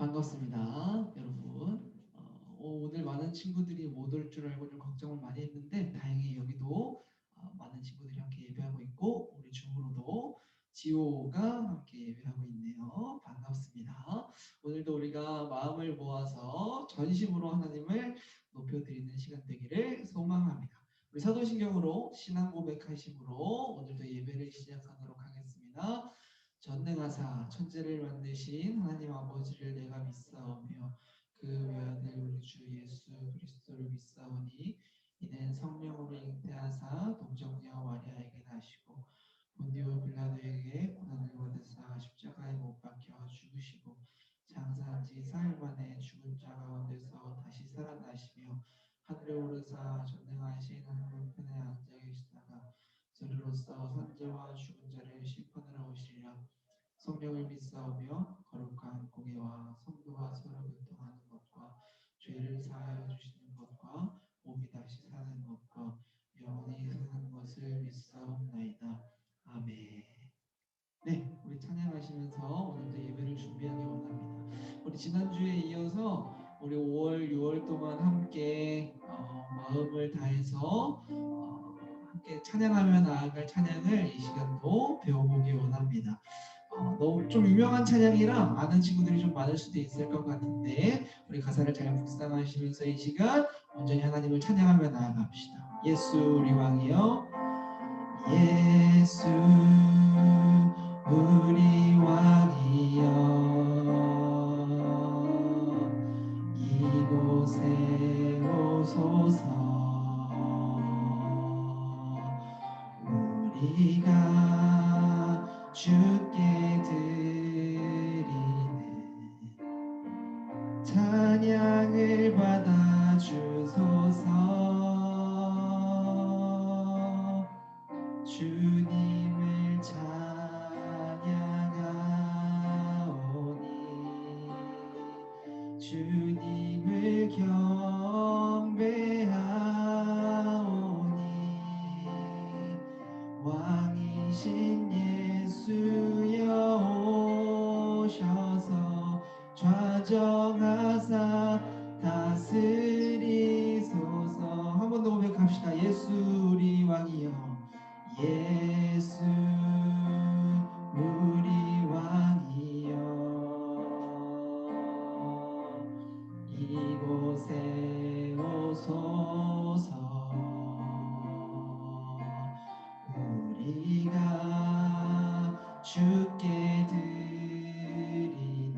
반갑습니다, 여러분. 오늘 많은 친구들이 못 올 줄 알고 좀 걱정을 많이 했는데 다행히 여기도 많은 친구들이 함께 예배하고 있고 우리 줌으로도 지호가 함께 예배하고 있네요. 반갑습니다. 오늘도 우리가 마음을 모아서 전심으로 하나님을 높여드리는 시간 되기를 소망합니다. 우리 사도신경으로 신앙 고백하심으로 오늘도 예배를 시작하도록 하겠습니다. 전능하사 천지를 만드신 하나님 아버지를 내가 믿사오며 그 외아들 우리 주 예수 그리스도를 믿사오니 이는 성령으로 잉태하사 동정녀 마리아에게 나시고 본디오 빌라도에게 고난을 받으사 십자가에 못 박혀 죽으시고 장사한 지 사흘 만에 죽은 자 가운데서 다시 살아나시며 하늘에 오르사 전능하신 하나님 편에 앉아 계시다가 저리로서 산자와 죽은 자를 심판하러 오시리라. 성령을 믿사오며 거룩한 공예와 성도와 서로 교통하는 것과 죄를 사하여 주시는 것과 몸이 다시 사는 것과 영원히 사는 것을 믿사옵나이다. 아멘. 네, 우리 찬양하시면서 오늘도 예배를 준비하기 원합니다. 우리 지난주에 이어서 우리 5월, 6월 동안 함께 마음을 다해서 함께 찬양하며 나아갈 찬양을 이 시간도 배워보기 원합니다. 너무 좀 유명한 찬양이라 아는 친구들이 좀 많을 수도 있을 것 같은데 우리 가사를 잘 묵상하시면서 이 시간 온전히 하나님을 찬양하며 나아갑시다. 예수 우리 왕이여, 예수 우리 왕이여, 이곳에 오소서. 우리가 주께 드리는 찬양을 받아 주소서. 주님을 찬양하오니 주님을 경배하오니 왕이신 예수여 오셔서 좌정하사 다스리소서. 한 번 더 고백합시다. 예수 우리 왕이여, 예수 우리 왕이여, 이곳에 오소서. 우리가 주께 드리는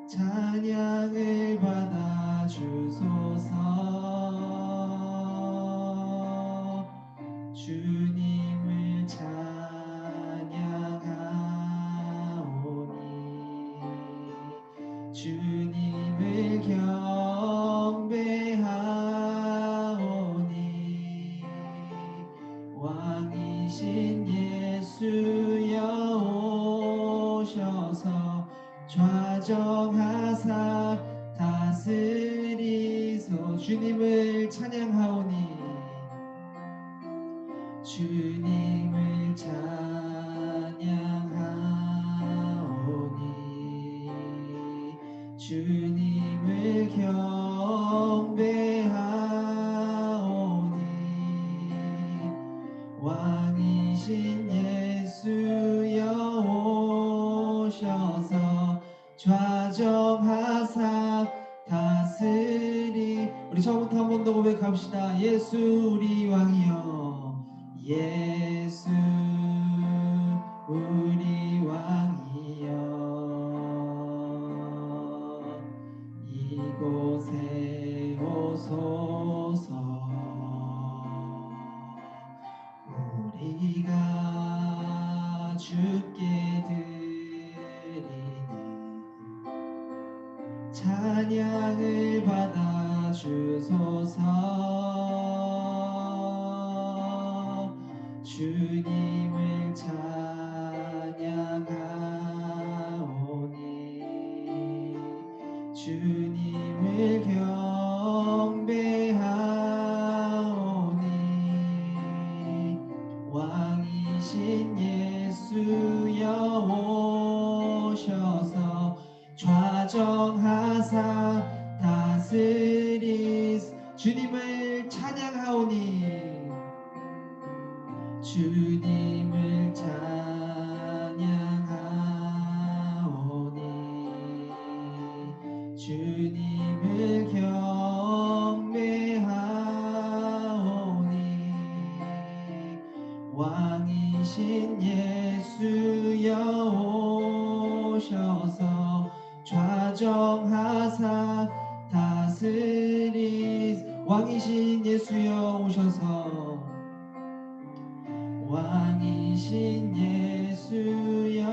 찬양을 받아 주소서. 주님을 찬양하오니 주님을 경배하오니 왕이신 예수여 오셔서 좌정하사 다스리소. 주님을 찬양하오니 주님을 찬양하오니 주님을 경배하오니 왕이신 예수여 오셔서 좌정하사 다스리. 우리 처음부터 한 번 더 고백합시다. 예수 우리 왕이여, 예수 우리 왕이여, 이곳에 오소서. 우리가 주께 드리는 찬양을 받아 주소서. 주님을 찬양하오니 주님을 경배하오니 왕이신 예수여 오셔서 좌정하사 다스리스. 주님을 찬양하오니 주님을 찬양하오니 주님을 경배하오니 왕이신 예수여 오셔서 좌정하사 다스리스. 왕이신 예수여 오셔서 왕이신 예수여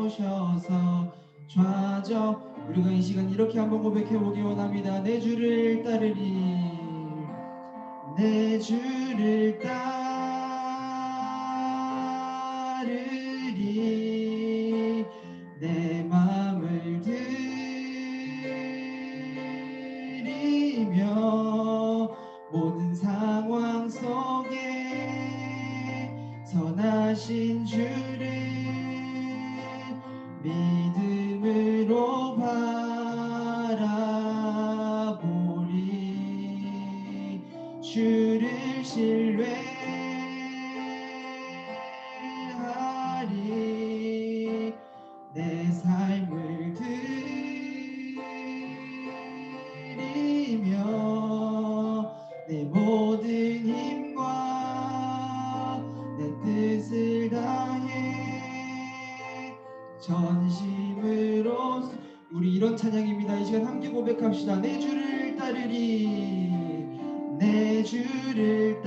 오셔서 좌정. 우리가 이 시간 이렇게 한번 고백해 보기 원합니다. 내 주를 따르리 내 주를 따르리 내 마음을 드리며 모든 상황 속에 선하신 주를 믿음으로 바라보리 주를 신뢰하리 내 삶을 드리며 내 모든 힘과 내 뜻을 다해 전심으로. 우리 이런 찬양입니다. 이 시간 함께 고백합시다. 내 주를 따르리 내 주를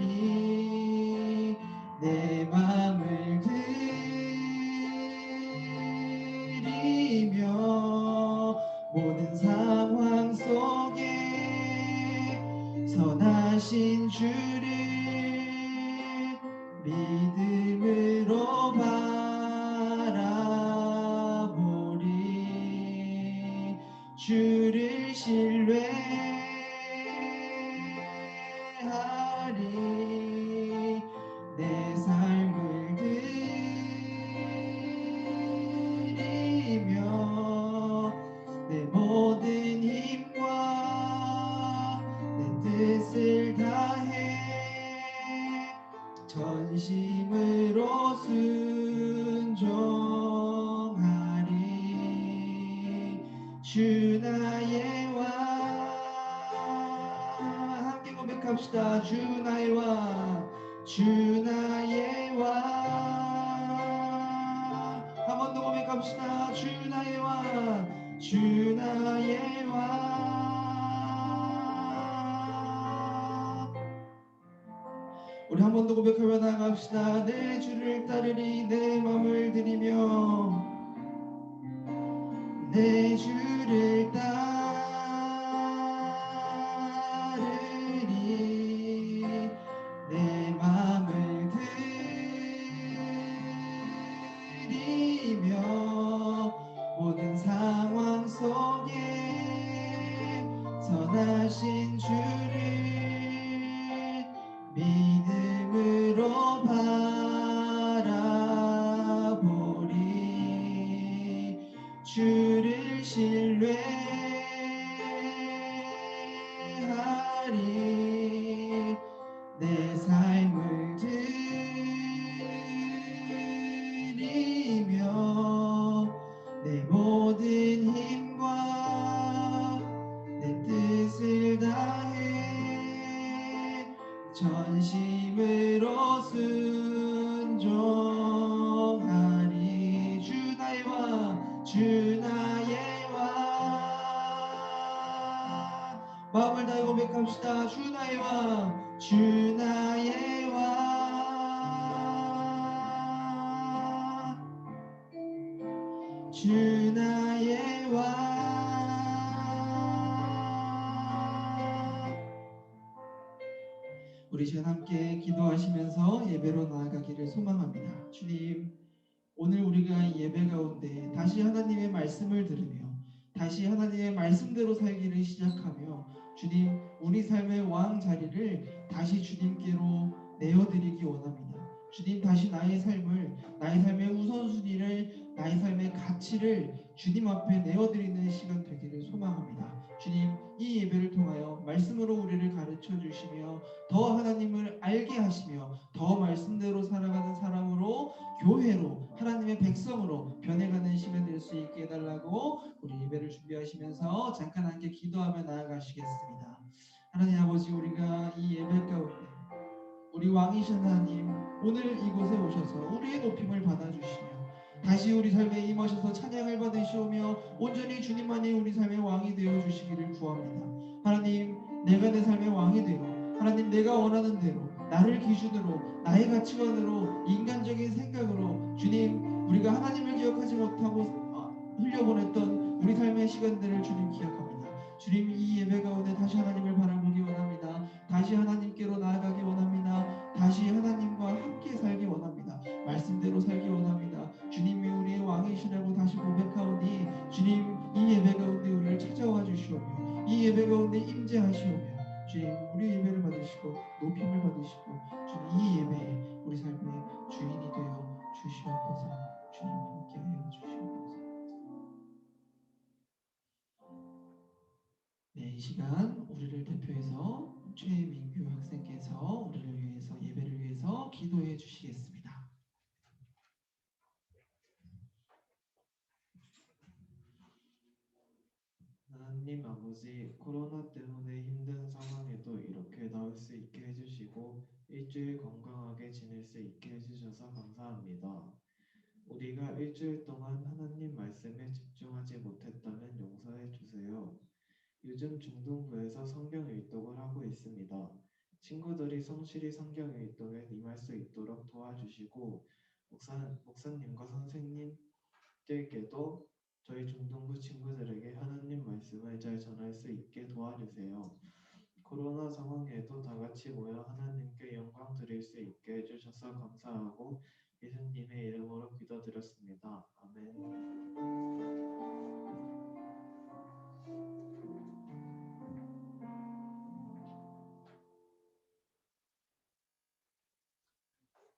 따르리 내 맘을 드리며 모든 상황 속에 선하신 주를 믿음으로 바라보리 주를 신뢰하리 내 삶을 드리며 내 모든 힘과 내 뜻을 다해 전심으로 순종하리 주 나의 왕. 함께 고백합시다. 주 나의 왕 주 나의 왕. 한 번 더 고백합시다. 주 나의 왕 주 나의 왕. 우리 한 번 더 고백하며 나아갑시다. 내 주를 따르리 내 맘을 드리며 내 주를 따르리 내 맘을 드리며 모든 상황 속에 선하신 주를 믿음으로 바라보리 주를 신뢰하리 내 삶을 드리며 내 모든 힘과 내 뜻을 다해 전심으로 순종하리 주 나의 왕 주 나의 왕. 마음을 다해 고백합시다. 주 나의 왕 주 나의 왕 주 나의 왕. 우리 시간 함께 기도하시면서 예배로 나아가기를 소망합니다. 주님, 오늘 우리가 예배 가운데 다시 하나님의 말씀을 들으며 다시 하나님의 말씀대로 살기를 시작하며 주님, 우리 삶의 왕 자리를 다시 주님께로 내어드리기 원합니다. 주님 다시 나의 삶의 우선순위를, 나의 삶의 가치를 주님 앞에 내어드리는 시간 되기를 소망합니다. 주님, 이 예배를 통하여 말씀으로 우리를 가르쳐 주시며 더 하나님을 알게 하시며 더 말씀대로 살아가는 사람으로, 교회로, 하나님의 백성으로 변해가는 시간 될 수 있게 해달라고 우리 예배를 준비하시면서 잠깐 함께 기도하며 나아가시겠습니다. 하나님 아버지, 우리가 이 예배 가운데 우리 왕이신 하나님, 오늘 이곳에 오셔서 우리의 높임을 받아주시며 다시 우리 삶에 임하셔서 찬양을 받으시오며 온전히 주님만이 우리 삶의 왕이 되어 주시기를 구합니다. 하나님, 내가 내 삶의 왕이 되어 하나님, 내가 원하는 대로 나를 기준으로, 나의 가치관으로, 인간적인 생각으로 주님, 우리가 하나님을 기억하지 못하고 흘려보냈던 우리 삶의 시간들을 주님 기억합니다. 주님, 이 예배 가운데 다시 하나님을 바라보기 원합니다. 다시 하나님께로 나아가기 원합니다. 다시 하나님과 함께 살기 원합니다. 말씀대로 살기 원합니다. 주님이 우리의 왕이시라고 다시 고백하오니 주님, 이 예배 가운데 우리를 찾아와 주시오며 이 예배 가운데 임재하시오며 주님, 우리 예배를 받으시고 높임을 받으시고 주님, 이 예배에 우리 삶의 주인이 되어 주시옵소서. 주님, 함께하여 주시옵소서. 네, 이 시간 우리를 대표해서 최민규 학생께서 우리를 위해서, 예배를 위해서 기도해 주시겠습니다. 하나님 아버지, 코로나 때문에 힘든 상황에도 이렇게 나올 수 있게 해주시고 일주일 건강하게 지낼 수 있게 해주셔서 감사합니다. 우리가 일주일 동안 하나님 말씀에 집중하지 못했다면 용서해 주세요. 요즘 중등부에서 성경 읽독을 하고 있습니다. 친구들이 성실히 성경 읽독에 임할 수 있도록 도와주시고 목사님과 선생님들께도 저희 중등부 친구들에게 하나님 말씀을 잘 전할 수 있게 도와주세요. 코로나 상황에도 다 같이 모여 하나님께 영광 드릴 수 있게 해주셔서 감사하고 예수님의 이름으로 기도드렸습니다. 아멘.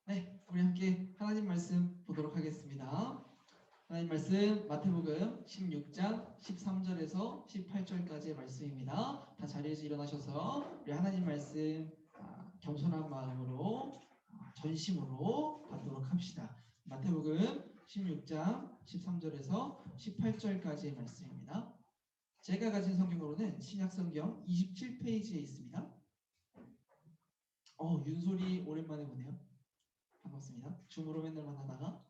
네, 우리 함께 하나님 말씀 보도록 하겠습니다. 하나님 말씀 마태복음 16장 13절에서 18절까지의 말씀입니다. 다 자리에서 일어나셔서 우리 하나님 말씀 겸손한 마음으로 전심으로 받도록 합시다. 마태복음 16장 13절에서 18절까지의 말씀입니다. 제가 가진 성경으로는 신약성경 27페이지에 있습니다. 윤솔이 오랜만에 보네요. 반갑습니다. 줌으로 맨날 만나다가.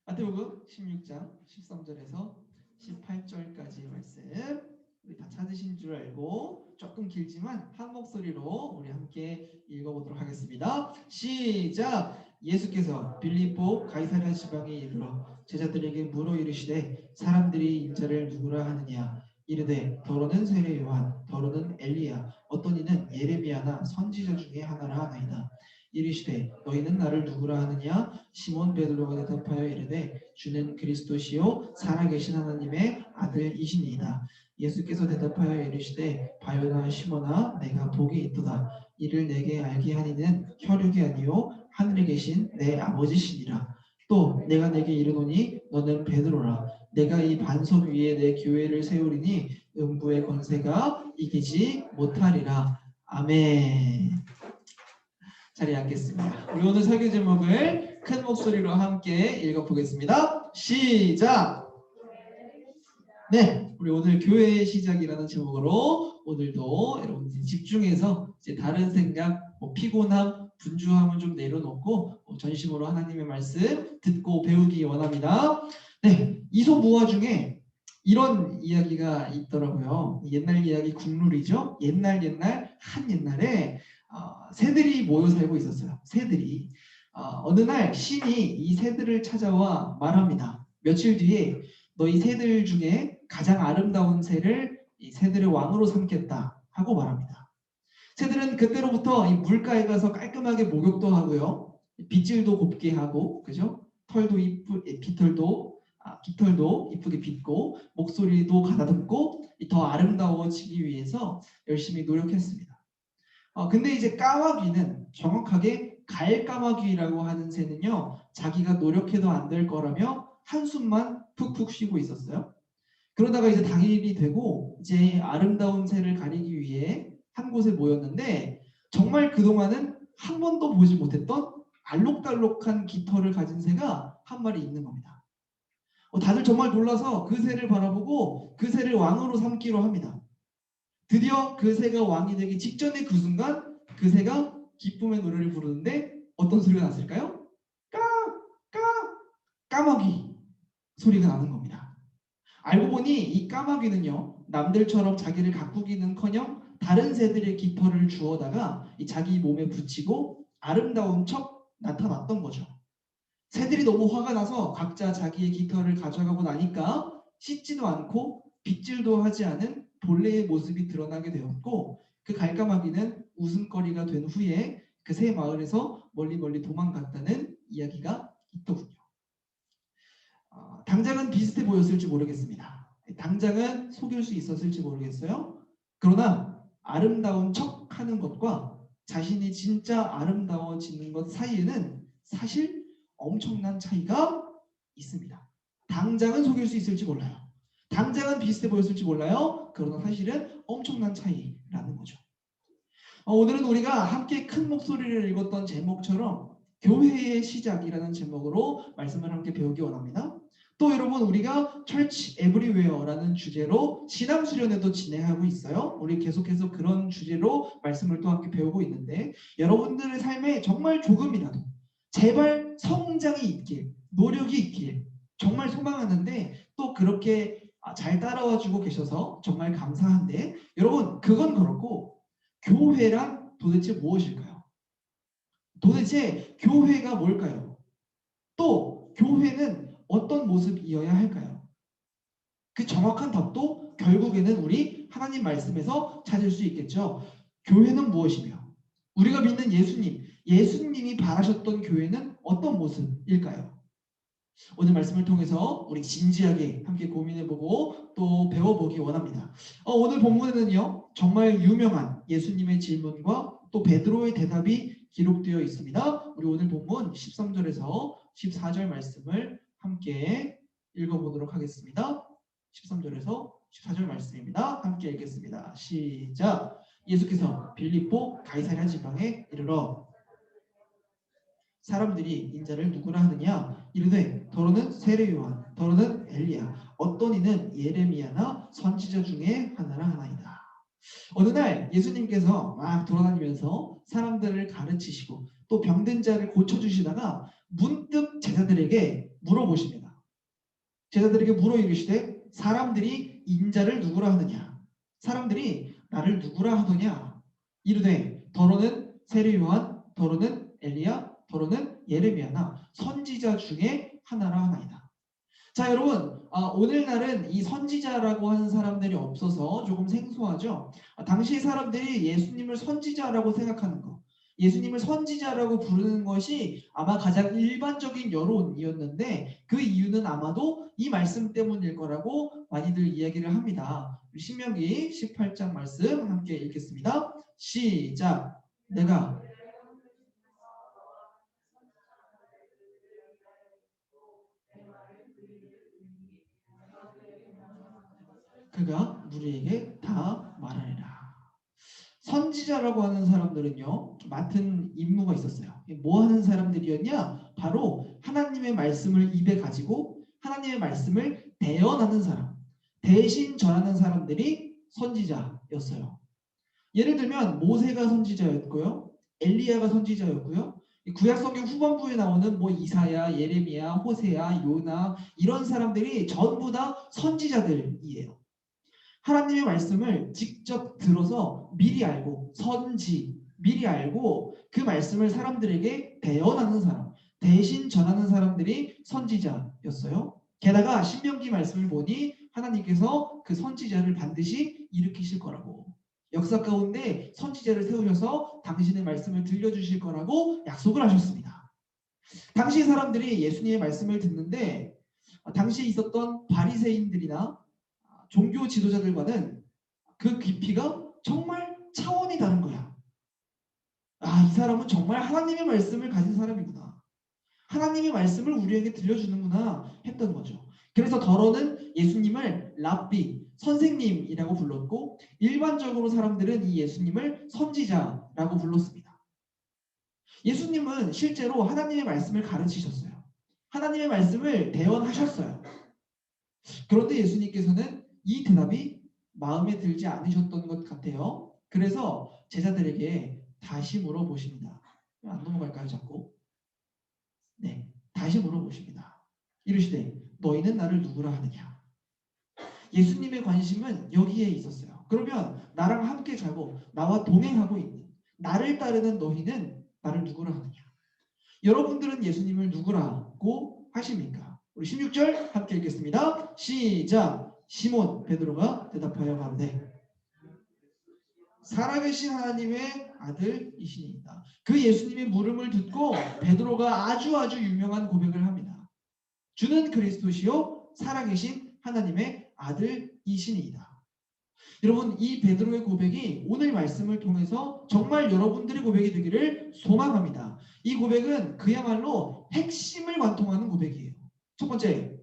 마태복음 16장 13절에서 18절까지의 말씀, 우리 다 찾으신 줄 알고 조금 길지만 한 목소리로 우리 함께 읽어보도록 하겠습니다. 시작! 예수께서 빌립보 가이사랴 지방에 이르러 제자들에게 물어 이르시되 사람들이 인자를 누구라 하느냐? 이르되 더러는 세례 요한, 더러는 엘리야, 어떤 이는 예레미야나 선지자 중에 하나라 하나이다. 이르시되 너희는 나를 누구라 하느냐? 시몬 베드로가 대답하여 이르되 주는 그리스도시요 살아계신 하나님의 아들이시니이다. 예수께서 대답하여 이르시되 바요나 시몬아, 내가 복이 있도다. 이를 내게 알게 하니는 혈육이 아니요 하늘에 계신 내 아버지시니라. 또 내가 내게 이르노니 너는 베드로라. 내가 이 반석 위에 내 교회를 세우리니 음부의 권세가 이기지 못하리라. 아멘. 자리에 앉겠습니다. 우리 오늘 설교 제목을 큰 목소리로 함께 읽어보겠습니다. 시작! 네, 우리 오늘 교회의 시작이라는 제목으로 오늘도 여러분들이 집중해서 이제 다른 생각, 피곤함, 분주함을 좀 내려놓고 전심으로 하나님의 말씀 듣고 배우기 원합니다. 네, 이소무화 중에 이런 이야기가 있더라고요. 옛날 이야기 국룰이죠. 옛날 한 옛날에 새들이 모여 살고 있었어요. 새들이. 어느 날 신이 이 새들을 찾아와 말합니다. 며칠 뒤에 너희 새들 중에 가장 아름다운 새를 이 새들의 왕으로 삼겠다 하고 말합니다. 새들은 그때로부터 이 물가에 가서 깔끔하게 목욕도 하고요. 빗질도 곱게 하고, 그죠? 깃털도 이쁘게 빗고 목소리도 가다듬고 더 아름다워지기 위해서 열심히 노력했습니다. 근데 이제 까마귀는 정확하게 갈까마귀라고 하는 새는요, 자기가 노력해도 안 될 거라며 한숨만 푹푹 쉬고 있었어요. 그러다가 이제 당일이 되고 이제 아름다운 새를 가리기 위해 한 곳에 모였는데 정말 그동안은 한 번도 보지 못했던 알록달록한 깃털을 가진 새가 한 마리 있는 겁니다. 다들 정말 놀라서 그 새를 바라보고 그 새를 왕으로 삼기로 합니다. 드디어 그 새가 왕이 되기 직전의 그 순간 그 새가 기쁨의 노래를 부르는데 어떤 소리가 났을까요? 까! 까! 까마귀 소리가 나는 겁니다. 알고 보니 이 까마귀는요, 남들처럼 자기를 가꾸기는커녕 다른 새들의 깃털을 주워다가 이 자기 몸에 붙이고 아름다운 척 나타났던 거죠. 새들이 너무 화가 나서 각자 자기의 깃털을 가져가고 나니까 씻지도 않고 빗질도 하지 않은 본래의 모습이 드러나게 되었고, 그 갈까마귀는 웃음거리가 된 후에 그 새 마을에서 멀리 멀리 도망갔다는 이야기가 있더군요. 당장은 비슷해 보였을지 모르겠습니다. 당장은 속일 수 있었을지 모르겠어요. 그러나 아름다운 척 하는 것과 자신이 진짜 아름다워지는 것 사이에는 사실 엄청난 차이가 있습니다. 당장은 속일 수 있을지 몰라요. 당장은 비슷해 보였을지 몰라요. 그러나 사실은 엄청난 차이라는 거죠. 오늘은 우리가 함께 큰 목소리를 읽었던 제목처럼 교회의 시작이라는 제목으로 말씀을 함께 배우기 원합니다. 또 여러분, 우리가 Church Everywhere라는 주제로 신앙 수련회도 진행하고 있어요. 우리 계속해서 그런 주제로 말씀을 또 함께 배우고 있는데, 여러분들의 삶에 정말 조금이라도 제발 성장이 있길, 노력이 있길 정말 소망하는데, 또 그렇게 잘 따라와 주고 계셔서 정말 감사한데, 여러분, 그건 그렇고 교회란 도대체 무엇일까요? 도대체 교회가 뭘까요? 또 교회는 어떤 모습이어야 할까요? 그 정확한 답도 결국에는 우리 하나님 말씀에서 찾을 수 있겠죠. 교회는 무엇이며 우리가 믿는 예수님이 바라셨던 교회는 어떤 모습일까요? 오늘 말씀을 통해서 우리 진지하게 함께 고민해보고 또 배워보기 원합니다. 오늘 본문에는요, 정말 유명한 예수님의 질문과 또 베드로의 대답이 기록되어 있습니다. 우리 오늘 본문 13절에서 14절 말씀을 함께 읽어보도록 하겠습니다. 13절에서 14절 말씀입니다. 함께 읽겠습니다. 시작. 예수께서 빌립보 가이사랴 지방에 이르러 사람들이 인자를 누구라 하느냐 이르되 더러는 세례 요한 더러는 엘리야 어떤 이는 예레미야나 선지자 중에 하나라 하나이다. 어느 날 예수님께서 막 돌아다니면서 사람들을 가르치시고 또 병든 자를 고쳐주시다가 문득 제자들에게 물어보십니다. 제자들에게 물어 이르시되 사람들이 인자를 누구라 하느냐 사람들이 나를 누구라 하더냐 이르되 더러는 세례 요한 더러는 엘리야 더러는 예레미야나 선지자 중에 하나라 하나이다. 자, 여러분, 오늘날은 이 선지자라고 하는 사람들이 없어서 조금 생소하죠. 당시 사람들이 예수님을 선지자라고 생각하는 것, 예수님을 선지자라고 부르는 것이 아마 가장 일반적인 여론이었는데 그 이유는 아마도 이 말씀 때문일 거라고 많이들 이야기를 합니다. 신명기 18장 말씀 함께 읽겠습니다. 시작. 내가 그가 무리에게 다 말하리라. 선지자라고 하는 사람들은요, 맡은 임무가 있었어요. 뭐 하는 사람들이었냐? 바로 하나님의 말씀을 입에 가지고 하나님의 말씀을 대언하는 사람, 대신 전하는 사람들이 선지자였어요. 예를 들면 모세가 선지자였고요, 엘리야가 선지자였고요, 구약 성경 후반부에 나오는 뭐 이사야, 예레미야, 호세야, 요나 이런 사람들이 전부 다 선지자들이에요. 하나님의 말씀을 직접 들어서 미리 알고 미리 알고 그 말씀을 사람들에게 대언하는 사람, 대신 전하는 사람들이 선지자였어요. 게다가 신명기 말씀을 보니 하나님께서 그 선지자를 반드시 일으키실 거라고, 역사 가운데 선지자를 세우셔서 당신의 말씀을 들려주실 거라고 약속을 하셨습니다. 당시 사람들이 예수님의 말씀을 듣는데 당시에 있었던 바리새인들이나 종교 지도자들과는 그 깊이가 정말 차원이 다른 거야. 이 사람은 정말 하나님의 말씀을 가진 사람이구나. 하나님의 말씀을 우리에게 들려주는구나 했던 거죠. 그래서 더러는 예수님을 랍비, 선생님이라고 불렀고 일반적으로 사람들은 이 예수님을 선지자라고 불렀습니다. 예수님은 실제로 하나님의 말씀을 가르치셨어요. 하나님의 말씀을 대언하셨어요. 그런데 예수님께서는 이 대답이 마음에 들지 않으셨던 것 같아요. 그래서 제자들에게 다시 물어보십니다. 안 넘어갈까요, 자꾸? 네, 다시 물어보십니다. 이르시되 너희는 나를 누구라 하느냐? 예수님의 관심은 여기에 있었어요. 그러면 나랑 함께 가고 나와 동행하고 있는 나를 따르는 너희는 나를 누구라 하느냐? 여러분들은 예수님을 누구라고 하십니까? 우리 16절 함께 읽겠습니다. 시작. 시몬 베드로가 대답하여 가로되 살아계신 하나님의 아들이시니이다. 그 예수님의 물음을 듣고 베드로가 아주 유명한 고백을 합니다. 주는 그리스도시요 살아계신 하나님의 아들이시니이다. 여러분, 이 베드로의 고백이 오늘 말씀을 통해서 정말 여러분들의 고백이 되기를 소망합니다. 이 고백은 그야말로 핵심을 관통하는 고백이에요. 첫 번째,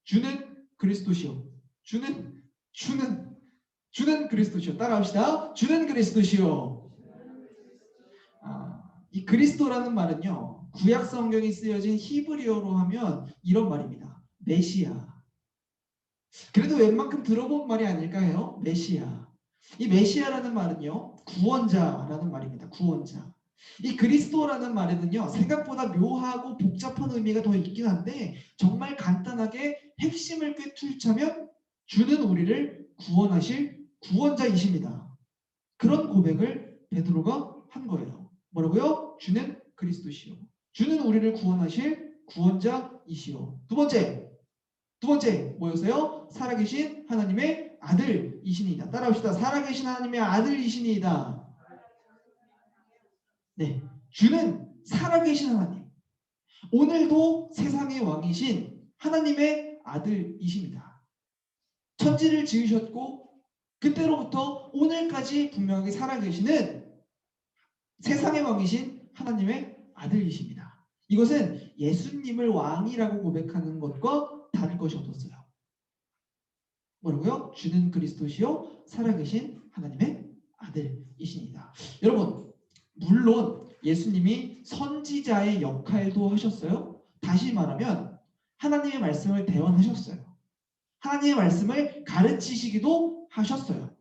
주는 그리스도시요. 주는 그리스도시요. 따라합시다. 주는 그리스도시요. 이 그리스도라는 말은요, 구약 성경이 쓰여진 히브리어로 하면 이런 말입니다. 메시아. 그래도 웬만큼 들어본 말이 아닐까 해요. 메시아. 이 메시아라는 말은요, 구원자라는 말입니다. 구원자. 이 그리스도라는 말에는요, 생각보다 묘하고 복잡한 의미가 더 있긴 한데 정말 간단하게 핵심을 꿰뚫자면 주는 우리를 구원하실 구원자이십니다. 그런 고백을 베드로가 한 거예요. 뭐라고요? 주는 그리스도시요. 주는 우리를 구원하실 구원자이시요. 두 번째 뭐였어요? 살아계신 하나님의 아들이시니이다. 따라합시다. 살아계신 하나님의 아들이시니이다. 네, 주는 살아계신 하나님. 오늘도 세상의 왕이신 하나님의 아들이십니다. 천지를 지으셨고 그때로부터 오늘까지 분명하게 살아계시는 세상의 왕이신 하나님의 아들이십니다. 이것은 예수님을 왕이라고 고백하는 것과 다를 것이 없었어요. 뭐라고요? 주는 그리스도시요 살아계신 하나님의 아들이십니다. 여러분, 물론 예수님이 선지자의 역할도 하셨어요. 다시 말하면 하나님의 말씀을 대언하셨어요. 하나님의 말씀을 가르치시기도 하셨어요.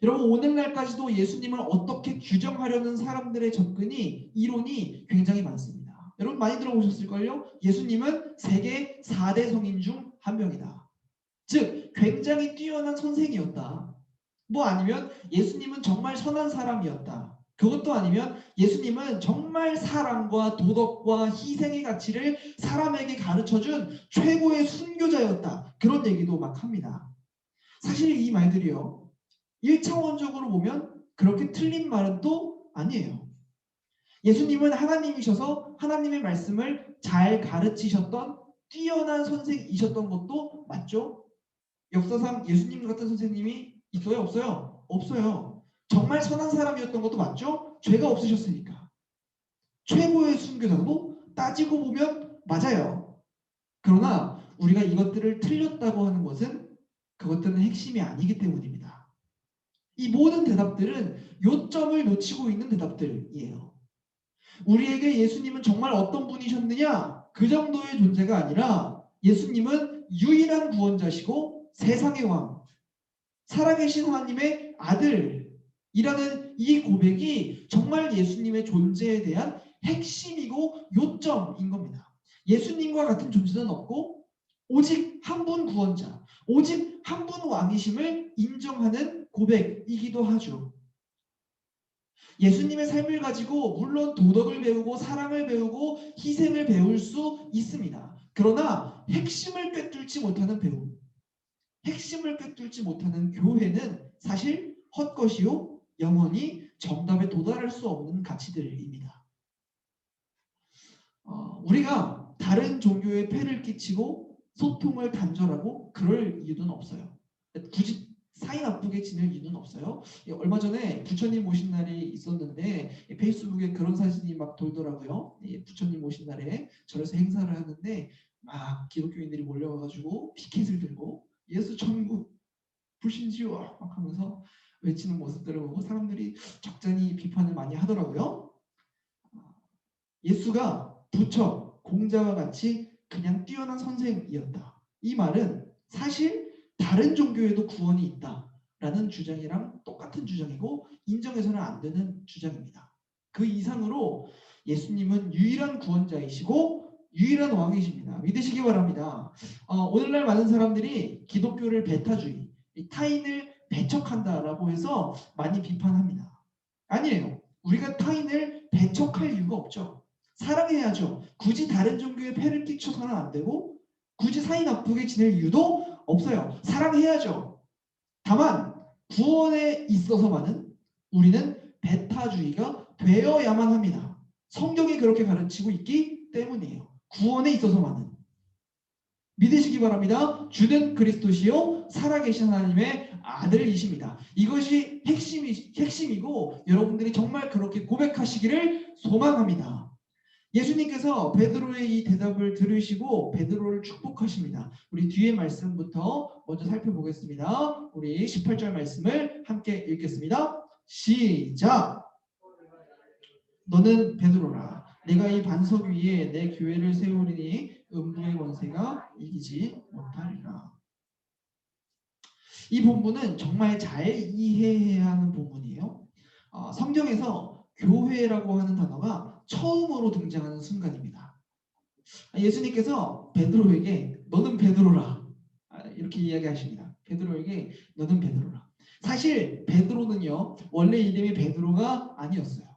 여러분, 오늘날까지도 예수님을 어떻게 규정하려는 사람들의 접근이 이론이 굉장히 많습니다. 여러분 많이 들어보셨을걸요? 예수님은 세계 4대 성인 중 한 명이다. 즉 굉장히 뛰어난 선생이었다. 뭐 아니면 예수님은 정말 선한 사람이었다. 그것도 아니면 예수님은 정말 사랑과 도덕과 희생의 가치를 사람에게 가르쳐준 최고의 순교자였다. 그런 얘기도 막 합니다. 사실 이 말들이요, 1차원적으로 보면 그렇게 틀린 말은 또 아니에요. 예수님은 하나님이셔서 하나님의 말씀을 잘 가르치셨던 뛰어난 선생이셨던 것도 맞죠? 역사상 예수님 같은 선생님이 있어요? 없어요? 없어요. 정말 선한 사람이었던 것도 맞죠? 죄가 없으셨으니까. 최고의 순교자도 따지고 보면 맞아요. 그러나 우리가 이것들을 틀렸다고 하는 것은 그것들은 핵심이 아니기 때문입니다. 이 모든 대답들은 요점을 놓치고 있는 대답들이에요. 우리에게 예수님은 정말 어떤 분이셨느냐? 그 정도의 존재가 아니라 예수님은 유일한 구원자시고 세상의 왕, 살아계신 하나님의 아들이라는 이 고백이 정말 예수님의 존재에 대한 핵심이고 요점인 겁니다. 예수님과 같은 존재는 없고 오직 한 분 구원자, 오직 한 분 왕이심을 인정하는 고백이기도 하죠. 예수님의 삶을 가지고 물론 도덕을 배우고 사랑을 배우고 희생을 배울 수 있습니다. 그러나 핵심을 꿰뚫지 못하는 배움, 핵심을 꿰뚫지 못하는 교회는 사실 헛것이요 영원히 정답에 도달할 수 없는 가치들입니다. 우리가 다른 종교에 폐를 끼치고 소통을 단절하고 그럴 이유는 없어요. 굳이 사이 나쁘게 지낼 이유는 없어요. 얼마 전에 부처님 오신 날이 있었는데 페이스북에 그런 사진이 막 돌더라고요. 부처님 오신 날에 절에서 행사를 하는데 막 기독교인들이 몰려와가지고 피켓을 들고 예수 천국 불신지요 막 하면서 외치는 모습들을 보고 사람들이 적잖이 비판을 많이 하더라고요. 예수가 부처, 공자와 같이 그냥 뛰어난 선생이었다. 이 말은 사실 다른 종교에도 구원이 있다라는 주장이랑 똑같은 주장이고 인정해서는 안 되는 주장입니다. 그 이상으로 예수님은 유일한 구원자이시고 유일한 왕이십니다. 믿으시기 바랍니다. 오늘날 많은 사람들이 기독교를 배타주의, 타인을 배척한다라고 해서 많이 비판합니다. 아니에요. 우리가 타인을 배척할 이유가 없죠. 사랑해야죠. 굳이 다른 종교에 폐를 끼쳐서는 안 되고 굳이 사이 나쁘게 지낼 이유도 없어요. 사랑해야죠. 다만 구원에 있어서만은 우리는 배타주의가 되어야만 합니다. 성경이 그렇게 가르치고 있기 때문이에요. 구원에 있어서만은. 믿으시기 바랍니다. 주는 그리스도시요 살아계신 하나님의 아들이십니다. 이것이 핵심이고 여러분들이 정말 그렇게 고백하시기를 소망합니다. 예수님께서 베드로의 이 대답을 들으시고 베드로를 축복하십니다. 우리 뒤에 말씀부터 먼저 살펴보겠습니다. 우리 18절 말씀을 함께 읽겠습니다. 시작! 너는 베드로라. 내가 이 반석 위에 내 교회를 세우리니 음부의 권세가 이기지 못하리라. 이 본문은 정말 잘 이해해야 하는 본문이에요. 성경에서 교회라고 하는 단어가 처음으로 등장하는 순간입니다. 예수님께서 베드로에게 너는 베드로라 이렇게 이야기하십니다. 베드로에게 너는 베드로라. 사실 베드로는요 원래 이름이 베드로가 아니었어요.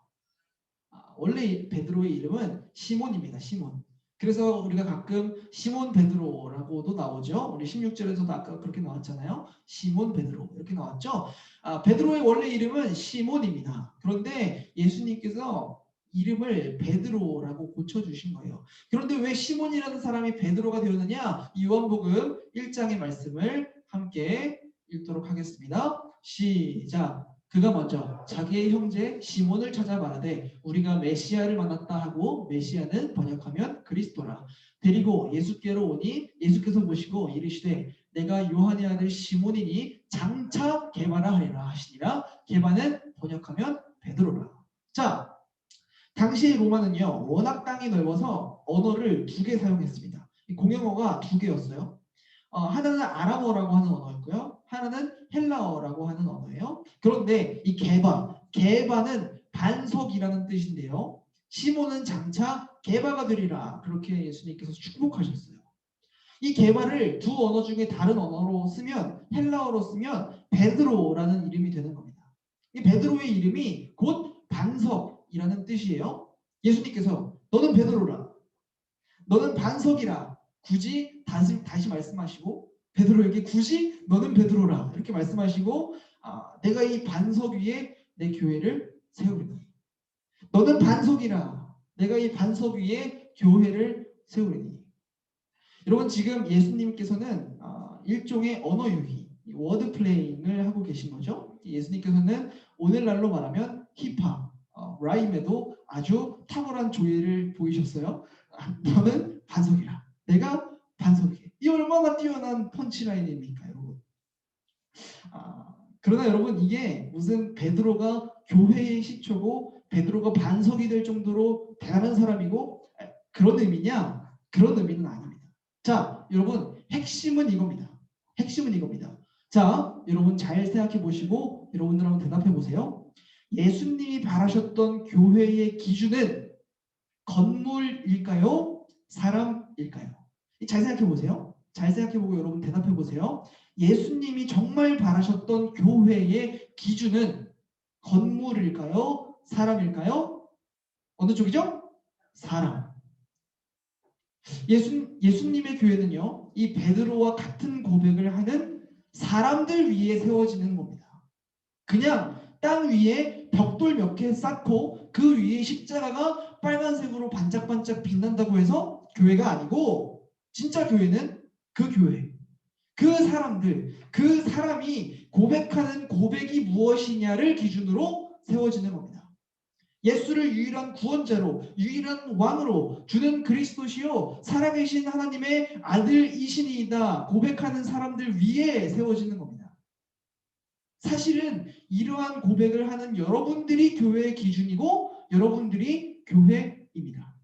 원래 베드로의 이름은 시몬입니다. 시몬. 그래서 우리가 가끔 시몬 베드로라고도 나오죠. 우리 16절에서도 아까 그렇게 나왔잖아요. 시몬 베드로 이렇게 나왔죠. 베드로의 원래 이름은 시몬입니다. 그런데 예수님께서 이름을 베드로라고 고쳐주신 거예요. 그런데 왜 시몬이라는 사람이 베드로가 되었느냐? 요한복음 1장의 말씀을 함께 읽도록 하겠습니다. 시작! 그가 먼저 자기의 형제 시몬을 찾아 말하되 우리가 메시아를 만났다 하고 메시아는 번역하면 그리스도라. 데리고 예수께로 오니 예수께서 보시고 이르시되 내가 요한의 아들 시몬이니 장차 게바라 하리라 하시니라. 게바는 번역하면 베드로라. 자, 당시의 로마는요 워낙 땅이 넓어서 언어를 두 개 사용했습니다. 공용어가 두 개였어요. 하나는 아람어라고 하는 언어였고요. 하나는 헬라어라고 하는 언어예요. 그런데 이 게바는 반석이라는 뜻인데요. 시몬은 장차 게바가 되리라. 그렇게 예수님께서 축복하셨어요. 이 게바를 두 언어 중에 다른 언어로 쓰면 헬라어로 쓰면 베드로라는 이름이 되는 겁니다. 이 베드로의 이름이 곧 반석이라는 뜻이에요. 예수님께서 너는 베드로라. 너는 반석이라. 굳이 다시 말씀하시고 베드로에게 굳이 너는 베드로라 이렇게 말씀하시고 내가 이 반석 위에 내 교회를 세우리니 너는 반석이라. 내가 이 반석 위에 교회를 세우리니. 여러분 지금 예수님께서는 일종의 언어 유희, 워드 플레잉을 하고 계신 거죠. 예수님께서는 오늘날로 말하면 힙합, 라임에도 아주 탁월한 조예를 보이셨어요. 너는 반석이라. 내가 반석이에요. 이 얼마나 뛰어난 펀치라인입니까, 여러분? 그러나 여러분 이게 무슨 베드로가 교회의 시초고 베드로가 반석이 될 정도로 대단한 사람이고 그런 의미냐? 그런 의미는 아닙니다. 자, 여러분 핵심은 이겁니다. 핵심은 이겁니다. 자, 여러분 잘 생각해 보시고 여러분들 한번 대답해 보세요. 예수님이 바라셨던 교회의 기준은 건물일까요? 사람일까요? 잘 생각해 보세요. 잘 생각해 보고 여러분 대답해 보세요. 예수님이 정말 바라셨던 교회의 기준은 건물일까요? 사람일까요? 어느 쪽이죠? 사람. 예수님의 교회는요, 이 베드로와 같은 고백을 하는 사람들 위에 세워지는 겁니다. 그냥 땅 위에 벽돌 몇 개 쌓고 그 위에 십자가가 빨간색으로 반짝반짝 빛난다고 해서 교회가 아니고 진짜 교회는 그 교회. 그 사람들, 그 사람이 고백하는 고백이 무엇이냐를 기준으로 세워지는 겁니다. 예수를 유일한 구원자로, 유일한 왕으로, 주는 그리스도시요 살아계신 하나님의 아들이시니이다 고백하는 사람들 위에 세워지는 겁니다. 사실은 이러한 고백을 하는 여러분들이 교회의 기준이고 여러분들이 교회입니다.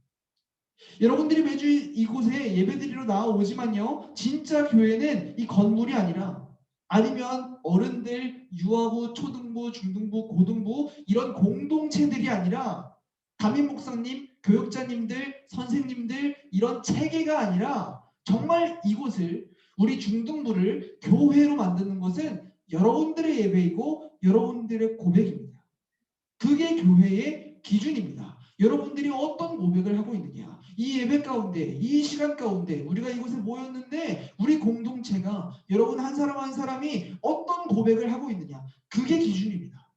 여러분들이 매주 이곳에 예배드리러 나오지만요, 진짜 교회는 이 건물이 아니라, 아니면 어른들, 유아부, 초등부, 중등부, 고등부 이런 공동체들이 아니라, 담임 목사님, 교육자님들, 선생님들 이런 체계가 아니라, 정말 이곳을, 우리 중등부를 교회로 만드는 것은 여러분들의 예배이고 여러분들의 고백입니다. 그게 교회의 기준입니다. 여러분들이 어떤 고백을 하고 있느냐, 이 예배 가운데, 이 시간 가운데 우리가 이곳에 모였는데 우리 공동체가, 여러분 한 사람 한 사람이 어떤 고백을 하고 있느냐, 그게 기준입니다.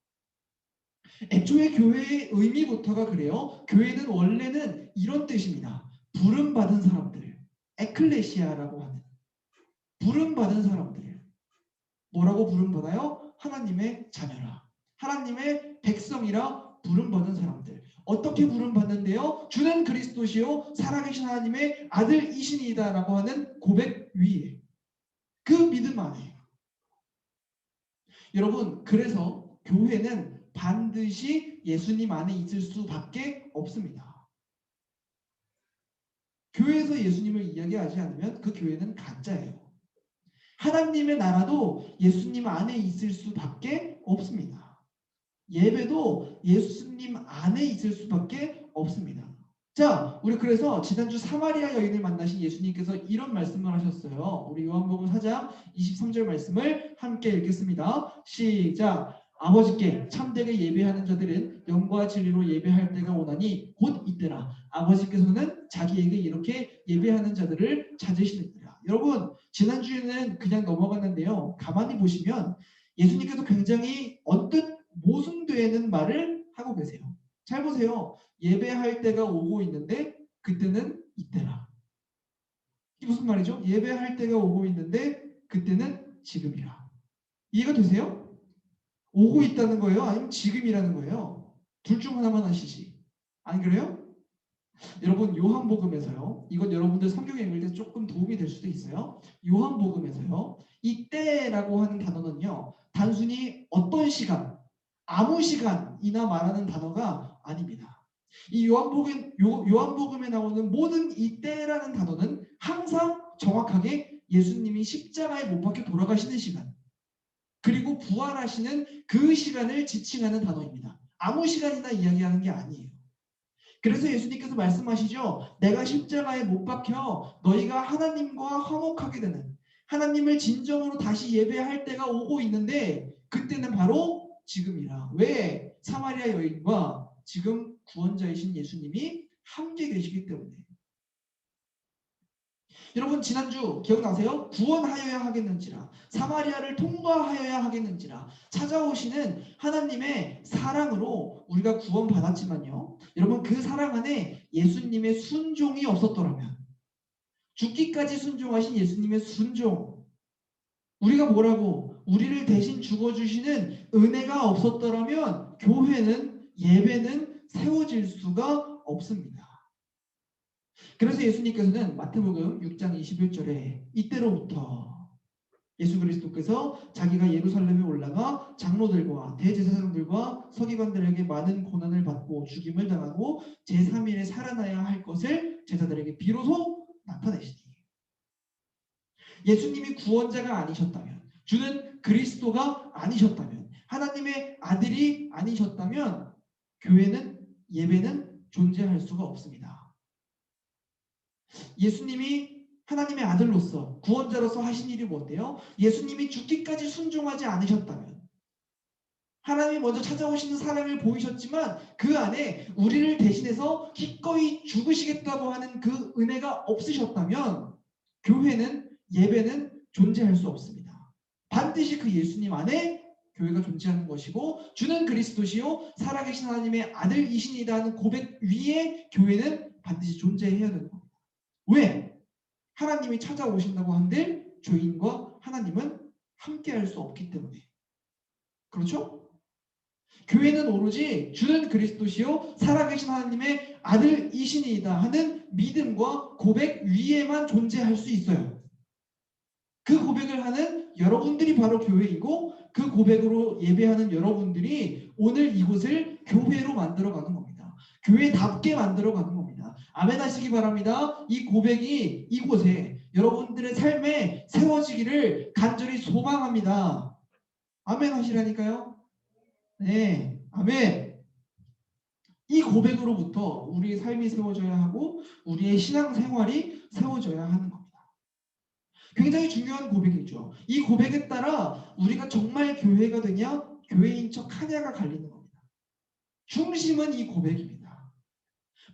애초에 교회의 의미부터가 그래요. 교회는 원래는 이런 뜻입니다. 부름받은 사람들, 에클레시아라고 하는, 부름받은 사람들. 뭐라고 부름받아요? 하나님의 자녀라, 하나님의 백성이라 부름받은 사람들. 어떻게 부름받는데요? 주는 그리스도시요 살아계신 하나님의 아들이시니이다 라고 하는 고백 위에, 그 믿음 안에. 여러분, 그래서 교회는 반드시 예수님 안에 있을 수밖에 없습니다. 교회에서 예수님을 이야기하지 않으면 그 교회는 가짜예요. 하나님의 나라도 예수님 안에 있을 수밖에 없습니다. 예배도 예수님 안에 있을 수밖에 없습니다. 자, 우리 그래서 지난주 사마리아 여인을 만나신 예수님께서 이런 말씀을 하셨어요. 우리 요한복음 4장 23절 말씀을 함께 읽겠습니다. 시작. 아버지께 참되게 예배하는 자들은 영과 진리로 예배할 때가 오나니 곧 이때라. 아버지께서는 자기에게 이렇게 예배하는 자들을 찾으시느니라. 여러분, 지난주에는 그냥 넘어갔는데요, 가만히 보시면 예수님께서 굉장히 언뜻 모순되는 말을 하고 계세요. 잘 보세요. 예배할 때가 오고 있는데 그때는 이때라. 이게 무슨 말이죠? 예배할 때가 오고 있는데 그때는 지금이라. 이해가 되세요? 오고 있다는 거예요? 아니면 지금이라는 거예요? 둘 중 하나만 하시지. 안 그래요? 여러분, 요한복음에서요, 이건 여러분들 성경 읽을 때 조금 도움이 될 수도 있어요. 요한복음에서요, 이때라고 하는 단어는요, 단순히 어떤 시간, 아무 시간이나 말하는 단어가 아닙니다. 이 요한복음에 나오는 모든 이때라는 단어는 항상 정확하게 예수님이 십자가에 못 박혀 돌아가시는 시간, 그리고 부활하시는 그 시간을 지칭하는 단어입니다. 아무 시간이나 이야기하는 게 아니에요. 그래서 예수님께서 말씀하시죠. 내가 십자가에 못 박혀 너희가 하나님과 화목하게 되는, 하나님을 진정으로 다시 예배할 때가 오고 있는데 그때는 바로 지금이라. 왜? 사마리아 여인과 지금 구원자이신 예수님이 함께 계시기 때문에. 여러분, 지난주 기억나세요? 구원하여야 하겠는지라, 사마리아를 통과하여야 하겠는지라, 찾아오시는 하나님의 사랑으로 우리가 구원받았지만요, 여러분, 그 사랑 안에 예수님의 순종이 없었더라면, 죽기까지 순종하신 예수님의 순종, 우리가 뭐라고, 우리를 대신 죽어주시는 은혜가 없었더라면 교회는, 예배는 세워질 수가 없습니다. 그래서 예수님께서는 마태복음 6장 21절에 이때로부터 예수 그리스도께서 자기가 예루살렘에 올라가 장로들과 대제사장들과 서기관들에게 많은 고난을 받고 죽임을 당하고 제3일에 살아나야 할 것을 제자들에게 비로소 나타내시니, 예수님이 구원자가 아니셨다면, 주는 그리스도가 아니셨다면, 하나님의 아들이 아니셨다면 교회는, 예배는 존재할 수가 없습니다. 예수님이 하나님의 아들로서, 구원자로서 하신 일이 뭔데요? 예수님이 죽기까지 순종하지 않으셨다면, 하나님이 먼저 찾아오시는 사랑을 보이셨지만 그 안에 우리를 대신해서 기꺼이 죽으시겠다고 하는 그 은혜가 없으셨다면 교회는, 예배는 존재할 수 없습니다. 반드시 그 예수님 안에 교회가 존재하는 것이고, 주는 그리스도시요 살아계신 하나님의 아들이시니이다 하는 고백 위에 교회는 반드시 존재해야 되는 겁니다. 왜? 하나님이 찾아오신다고 한들 죄인과 하나님은 함께 할 수 없기 때문에. 그렇죠? 교회는 오로지 주는 그리스도시요 살아계신 하나님의 아들이시니이다 하는 믿음과 고백 위에만 존재할 수 있어요. 그 고백을 하는 여러분들이 바로 교회이고 그 고백으로 예배하는 여러분들이 오늘 이곳을 교회로 만들어가는 겁니다. 교회답게 만들어가는 겁니다. 아멘 하시기 바랍니다. 이 고백이 이곳에 여러분들의 삶에 세워지기를 간절히 소망합니다. 아멘 하시라니까요. 네, 아멘. 이 고백으로부터 우리의 삶이 세워져야 하고 우리의 신앙생활이 세워져야 하는 겁니다. 굉장히 중요한 고백이죠. 이 고백에 따라 우리가 정말 교회가 되냐 교회인 척 하냐가 갈리는 겁니다. 중심은 이 고백입니다.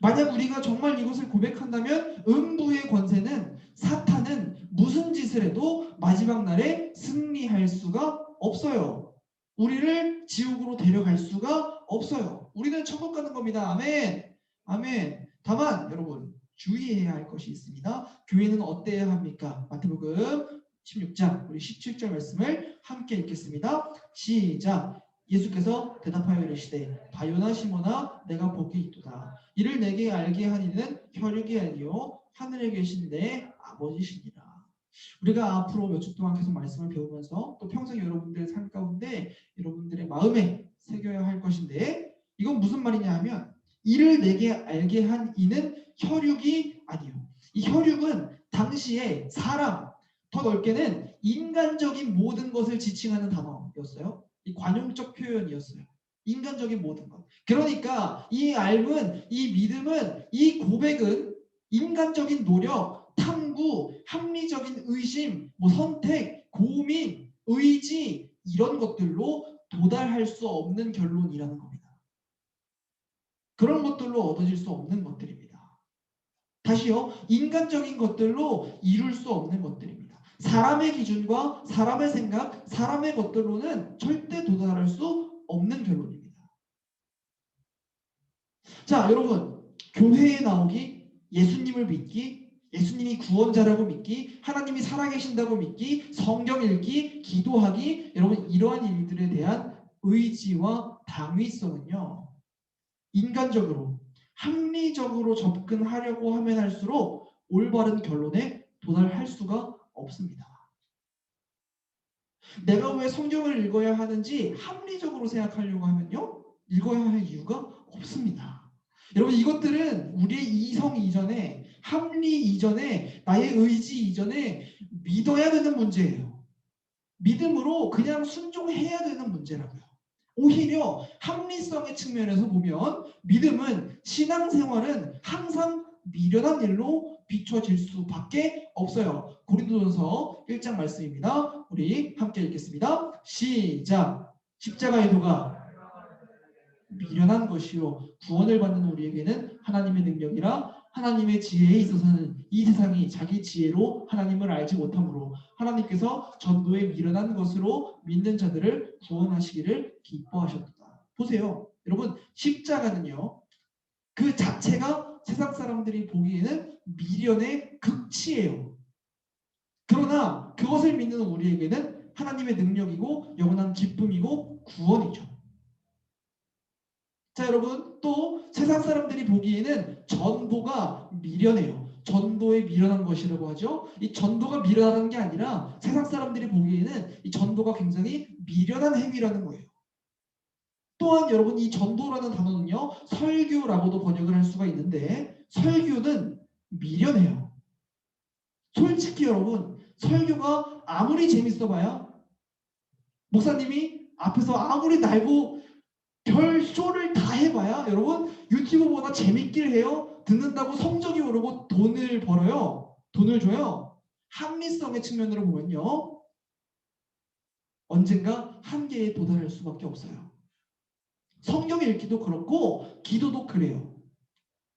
만약 우리가 정말 이것을 고백한다면 음부의 권세는 사탄은 무슨 짓을 해도 마지막 날에 승리할 수가 없어요. 우리를 지옥으로 데려갈 수가 없어요. 우리는 천국 가는 겁니다. 아멘. 아멘. 다만 여러분 주의해야 할 것이 있습니다. 교회는 어때야 합니까? 마태복음 16장 우리 17절 말씀을 함께 읽겠습니다. 시작. 예수께서 대답하여 이르시되 바요나 시모나 내가 복이 있도다. 이를 내게 알게 한 이는 혈육이 아니요 하늘에 계신 내 아버지시니라. 우리가 앞으로 몇 주 동안 계속 말씀을 배우면서 또 평생 여러분들의 삶 가운데 여러분들의 마음에 새겨야 할 것인데 이건 무슨 말이냐 하면 이를 내게 알게 한 이는 혈육이 아니요. 이 혈육은 당시에 사람, 더 넓게는 인간적인 모든 것을 지칭하는 단어였어요. 이 관용적 표현이었어요. 인간적인 모든 것. 그러니까 이 알은, 이 믿음은, 이 고백은 인간적인 노력, 탐구, 합리적인 의심, 선택, 고민, 의지 이런 것들로 도달할 수 없는 결론이라는 겁니다. 그런 것들로 얻어질 수 없는 것들입니다. 다시요. 인간적인 것들로 이룰 수 없는 것들입니다. 사람의 기준과 사람의 생각, 사람의 것들로는 절대 도달할 수 없는 결론입니다. 자, 여러분. 교회에 나오기, 예수님을 믿기, 예수님이 구원자라고 믿기, 하나님이 살아계신다고 믿기, 성경 읽기, 기도하기, 여러분 이러한 일들에 대한 의지와 당위성은요. 인간적으로, 합리적으로 접근하려고 하면 할수록 올바른 결론에 도달할 수가 없습니다. 내가 왜 성경을 읽어야 하는지 합리적으로 생각하려고 하면요. 읽어야 할 이유가 없습니다. 여러분 이것들은 우리의 이성 이전에 합리 이전에 나의 의지 이전에 믿어야 되는 문제예요. 믿음으로 그냥 순종해야 되는 문제라고요. 오히려 합리성의 측면에서 보면 믿음은 신앙생활은 항상 미련한 일로 비춰질 수밖에 없어요. 고린도전서 1장 말씀입니다. 우리 함께 읽겠습니다. 시작. 십자가의 도가 미련한 것이요 구원을 받는 우리에게는 하나님의 능력이라 하나님의 지혜에 있어서는 이 세상이 자기 지혜로 하나님을 알지 못하므로 하나님께서 전도에 미련한 것으로 믿는 자들을 구원하시기를 기뻐하셨다. 보세요. 여러분 십자가는요. 그 자체가 세상 사람들이 보기에는 미련의 극치예요. 그러나 그것을 믿는 우리에게는 하나님의 능력이고 영원한 기쁨이고 구원이죠. 자 여러분 또 세상 사람들이 보기에는 전도가 미련해요. 전도에 미련한 것이라고 하죠. 이 전도가 미련한 게 아니라 세상 사람들이 보기에는 이 전도가 굉장히 미련한 행위라는 거예요. 또한 여러분 이 전도라는 단어는요. 설교라고도 번역을 할 수가 있는데 설교는 미련해요. 솔직히 여러분 설교가 아무리 재밌어 봐야 목사님이 앞에서 아무리 날고 별 쇼를 다 해봐야 여러분 유튜브보다 재밌길 해요. 듣는다고 성적이 오르고 돈을 벌어요. 돈을 줘요. 합리성의 측면으로 보면요. 언젠가 한계에 도달할 수밖에 없어요. 성경 읽기도 그렇고 기도도 그래요.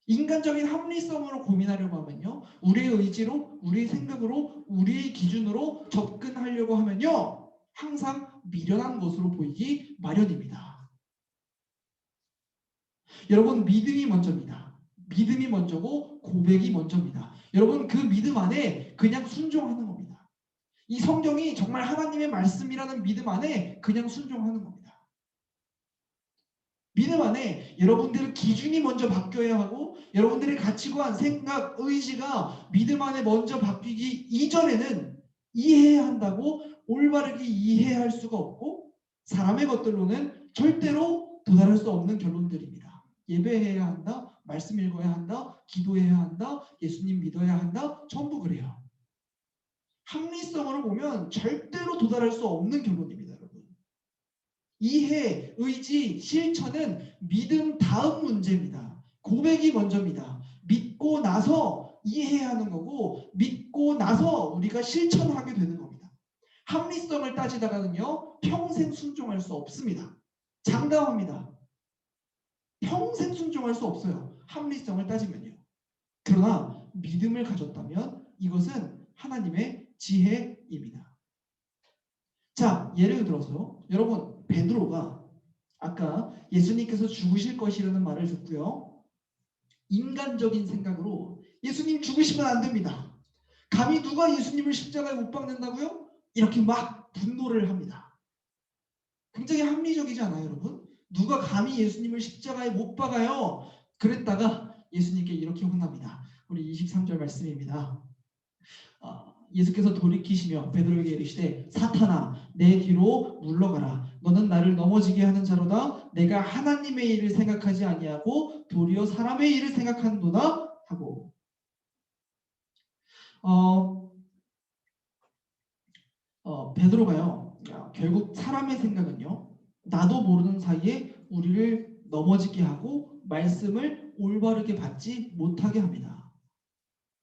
인간적인 합리성으로 고민하려고 하면요. 우리의 의지로, 우리의 생각으로, 우리의 기준으로 접근하려고 하면요. 항상 미련한 것으로 보이기 마련입니다. 여러분 믿음이 먼저입니다. 믿음이 먼저고 고백이 먼저입니다. 여러분 그 믿음 안에 그냥 순종하는 겁니다. 이 성경이 정말 하나님의 말씀이라는 믿음 안에 그냥 순종하는 겁니다. 믿음 안에 여러분들의 기준이 먼저 바뀌어야 하고 여러분들의 가치관, 생각, 의지가 믿음 안에 먼저 바뀌기 이전에는 이해해야 한다고 올바르게 이해할 수가 없고 사람의 것들로는 절대로 도달할 수 없는 결론들입니다. 예배해야 한다, 말씀 읽어야 한다, 기도해야 한다, 예수님 믿어야 한다, 전부 그래요. 합리성으로 보면 절대로 도달할 수 없는 결론입니다, 여러분. 이해, 의지, 실천은 믿음 다음 문제입니다. 고백이 먼저입니다. 믿고 나서 이해해야 하는 거고 믿고 나서 우리가 실천하게 되는 겁니다. 합리성을 따지다가는요 평생 순종할 수 없습니다. 장담합니다. 평생 순종할 수 없어요. 합리성을 따지면요. 그러나 믿음을 가졌다면 이것은 하나님의 지혜입니다. 자, 예를 들어서 여러분 베드로가 아까 예수님께서 죽으실 것이라는 말을 듣고요. 인간적인 생각으로 예수님 죽으시면 안 됩니다. 감히 누가 예수님을 십자가에 못 박는다고요? 이렇게 막 분노를 합니다. 굉장히 합리적이지 않아요, 여러분? 누가 감히 예수님을 십자가에 못 박아요? 그랬다가 예수님께 이렇게 혼납니다. 우리 23절 말씀입니다. 예수께서 돌이키시며 베드로에게 이르시되 사탄아 내 뒤로 물러가라. 너는 나를 넘어지게 하는 자로다. 내가 하나님의 일을 생각하지 아니하고 도리어 사람의 일을 생각하는도다 하고 베드로가요. 결국 사람의 생각은요. 나도 모르는 사이에 우리를 넘어지게 하고 말씀을 올바르게 받지 못하게 합니다.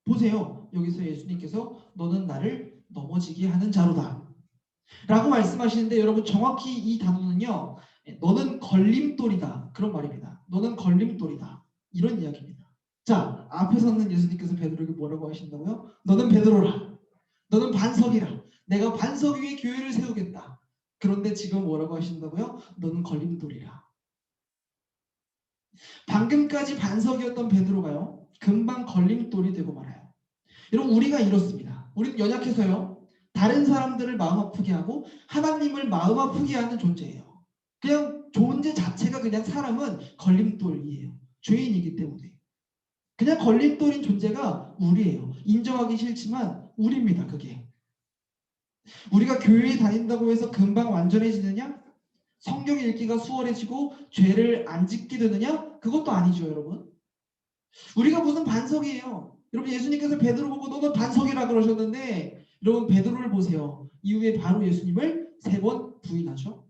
보세요. 여기서 예수님께서 너는 나를 넘어지게 하는 자로다 라고 말씀하시는데 여러분 정확히 이 단어는요. 너는 걸림돌이다. 그런 말입니다. 너는 걸림돌이다. 이런 이야기입니다. 자, 앞에서는 예수님께서 베드로에게 뭐라고 하신다고요? 너는 베드로라. 너는 반석이라. 내가 반석 위에 교회를 세우겠다. 그런데 지금 뭐라고 하신다고요? 너는 걸림돌이라. 방금까지 반석이었던 베드로가요. 금방 걸림돌이 되고 말아요. 여러분 우리가 이렇습니다. 우리는 연약해서요. 다른 사람들을 마음 아프게 하고 하나님을 마음 아프게 하는 존재예요. 그냥 존재 자체가 그냥 사람은 걸림돌이에요. 죄인이기 때문에. 그냥 걸림돌인 존재가 우리예요. 인정하기 싫지만 우리입니다. 그게. 우리가 교회에 다닌다고 해서 금방 완전해지느냐? 성경 읽기가 수월해지고 죄를 안 짓게 되느냐? 그것도 아니죠, 여러분. 우리가 무슨 반석이에요. 여러분 예수님께서 베드로 보고 너는 반석이라 그러셨는데 여러분 베드로를 보세요. 이후에 바로 예수님을 3번 부인하죠.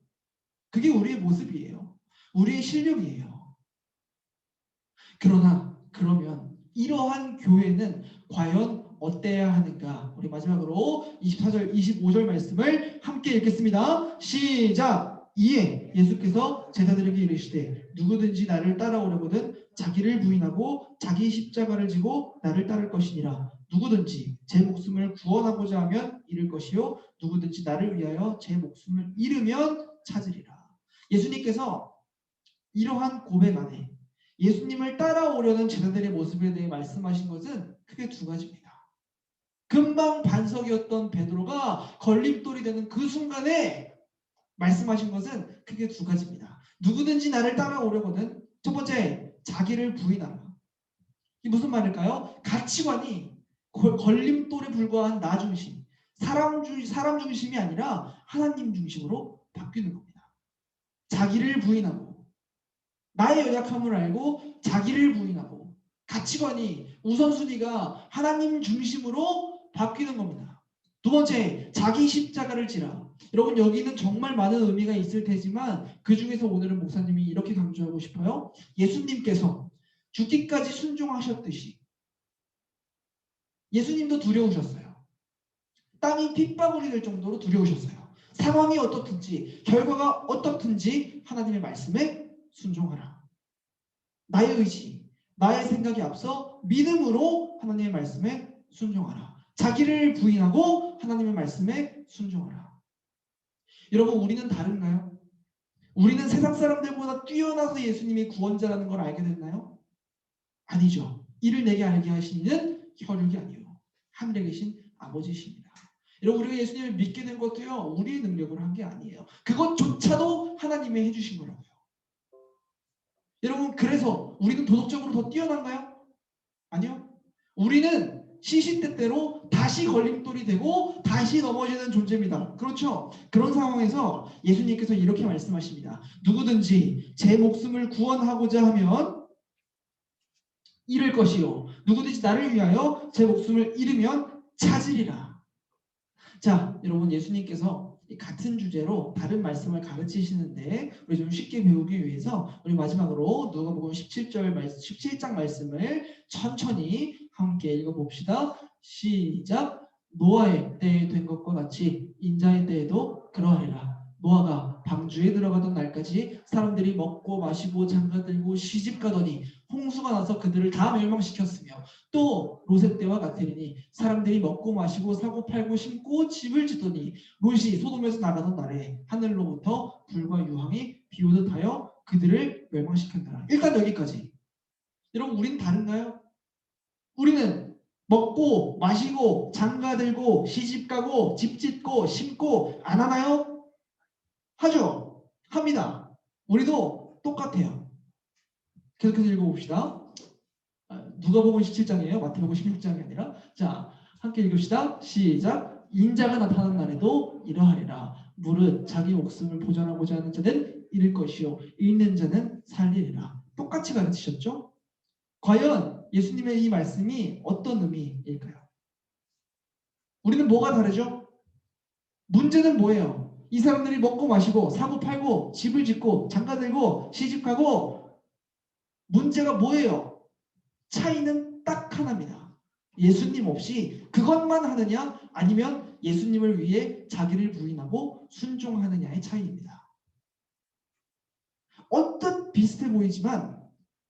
그게 우리의 모습이에요. 우리의 실력이에요. 그러면 이러한 교회는 과연 어때야 하는가? 우리 마지막으로 24절, 25절 말씀을 함께 읽겠습니다. 시작! 이에 예수께서 제자들에게 이르시되 누구든지 나를 따라오려거든 자기를 부인하고 자기 십자가를 지고 나를 따를 것이니라. 누구든지 제 목숨을 구원하고자 하면 잃을 것이요 누구든지 나를 위하여 제 목숨을 잃으면 찾으리라. 예수님께서 이러한 고백 안에 예수님을 따라오려는 제자들의 모습에 대해 말씀하신 것은 크게 2가지입니다. 금방 반석이었던 베드로가 걸림돌이 되는 그 순간에 말씀하신 것은 크게 2가지입니다. 누구든지 나를 따라오려거든 첫 번째 자기를 부인하라. 이게 무슨 말일까요? 가치관이 걸림돌에 불과한 나 중심, 사람 중심이 아니라 하나님 중심으로 바뀌는 겁니다. 자기를 부인하고 나의 연약함을 알고 자기를 부인하고 가치관이 우선순위가 하나님 중심으로 바뀌는 겁니다. 2번째 자기 십자가를 지라. 여러분 여기는 정말 많은 의미가 있을 테지만 그 중에서 오늘은 목사님이 이렇게 강조하고 싶어요. 예수님께서 죽기까지 순종하셨듯이 예수님도 두려우셨어요. 땀이 핏방울이 될 정도로 두려우셨어요. 상황이 어떻든지 결과가 어떻든지 하나님의 말씀에 순종하라. 나의 의지, 나의 생각이 앞서 믿음으로 하나님의 말씀에 순종하라. 자기를 부인하고 하나님의 말씀에 순종하라. 여러분 우리는 다른가요? 우리는 세상 사람들보다 뛰어나서 예수님이 구원자라는 걸 알게 됐나요? 아니죠. 이를 내게 알게 하시는 혈육이 아니요 하늘에 계신 아버지십니다. 여러분 우리가 예수님을 믿게 된 것도요 우리의 능력으로 한 게 아니에요. 그것조차도 하나님이 해주신 거라고요. 여러분 그래서 우리는 도덕적으로 더 뛰어난가요? 아니요. 우리는 시시때때로 다시 걸림돌이 되고 다시 넘어지는 존재입니다. 그렇죠? 그런 상황에서 예수님께서 이렇게 말씀하십니다. 누구든지 제 목숨을 구원하고자 하면 잃을 것이요. 누구든지 나를 위하여 제 목숨을 잃으면 찾으리라. 자, 여러분 예수님께서 같은 주제로 다른 말씀을 가르치시는데 우리 좀 쉽게 배우기 위해서 우리 마지막으로 누가복음 17장 말씀을 천천히 함께 읽어봅시다. 시작. 노아의 때에 된 것과 같이 인자의 때에도 그러하리라. 노아가 방주에 들어가던 날까지 사람들이 먹고 마시고 장가들고 시집가더니 홍수가 나서 그들을 다 멸망시켰으며 또 롯의 때와 같으리니 사람들이 먹고 마시고 사고 팔고 심고 집을 짓더니 롯이 소돔에서 나가던 날에 하늘로부터 불과 유황이 비오듯 하여 그들을 멸망시켰더라. 일단 여기까지. 여러분 우리는 다른가요? 우리는 먹고 마시고 장가들고 시집가고 집 짓고 심고 안 하나요? 하죠. 합니다. 우리도 똑같아요. 계속해서 읽어봅시다. 누가복음 17장이에요. 마태복음 16장이 아니라. 자, 함께 읽읍시다. 시작. 인자가 나타나는 날에도 이러하리라. 무릇 자기 목숨을 보존하고자 하는 자는 잃을 것이요 잃는 자는 살리리라. 똑같이 가르치셨죠? 과연 예수님의 이 말씀이 어떤 의미일까요? 우리는 뭐가 다르죠? 문제는 뭐예요? 이 사람들이 먹고 마시고 사고 팔고 집을 짓고 장가들고 시집가고 문제가 뭐예요? 차이는 딱 하나입니다. 예수님 없이 그것만 하느냐 아니면 예수님을 위해 자기를 부인하고 순종하느냐의 차이입니다. 언뜻 비슷해 보이지만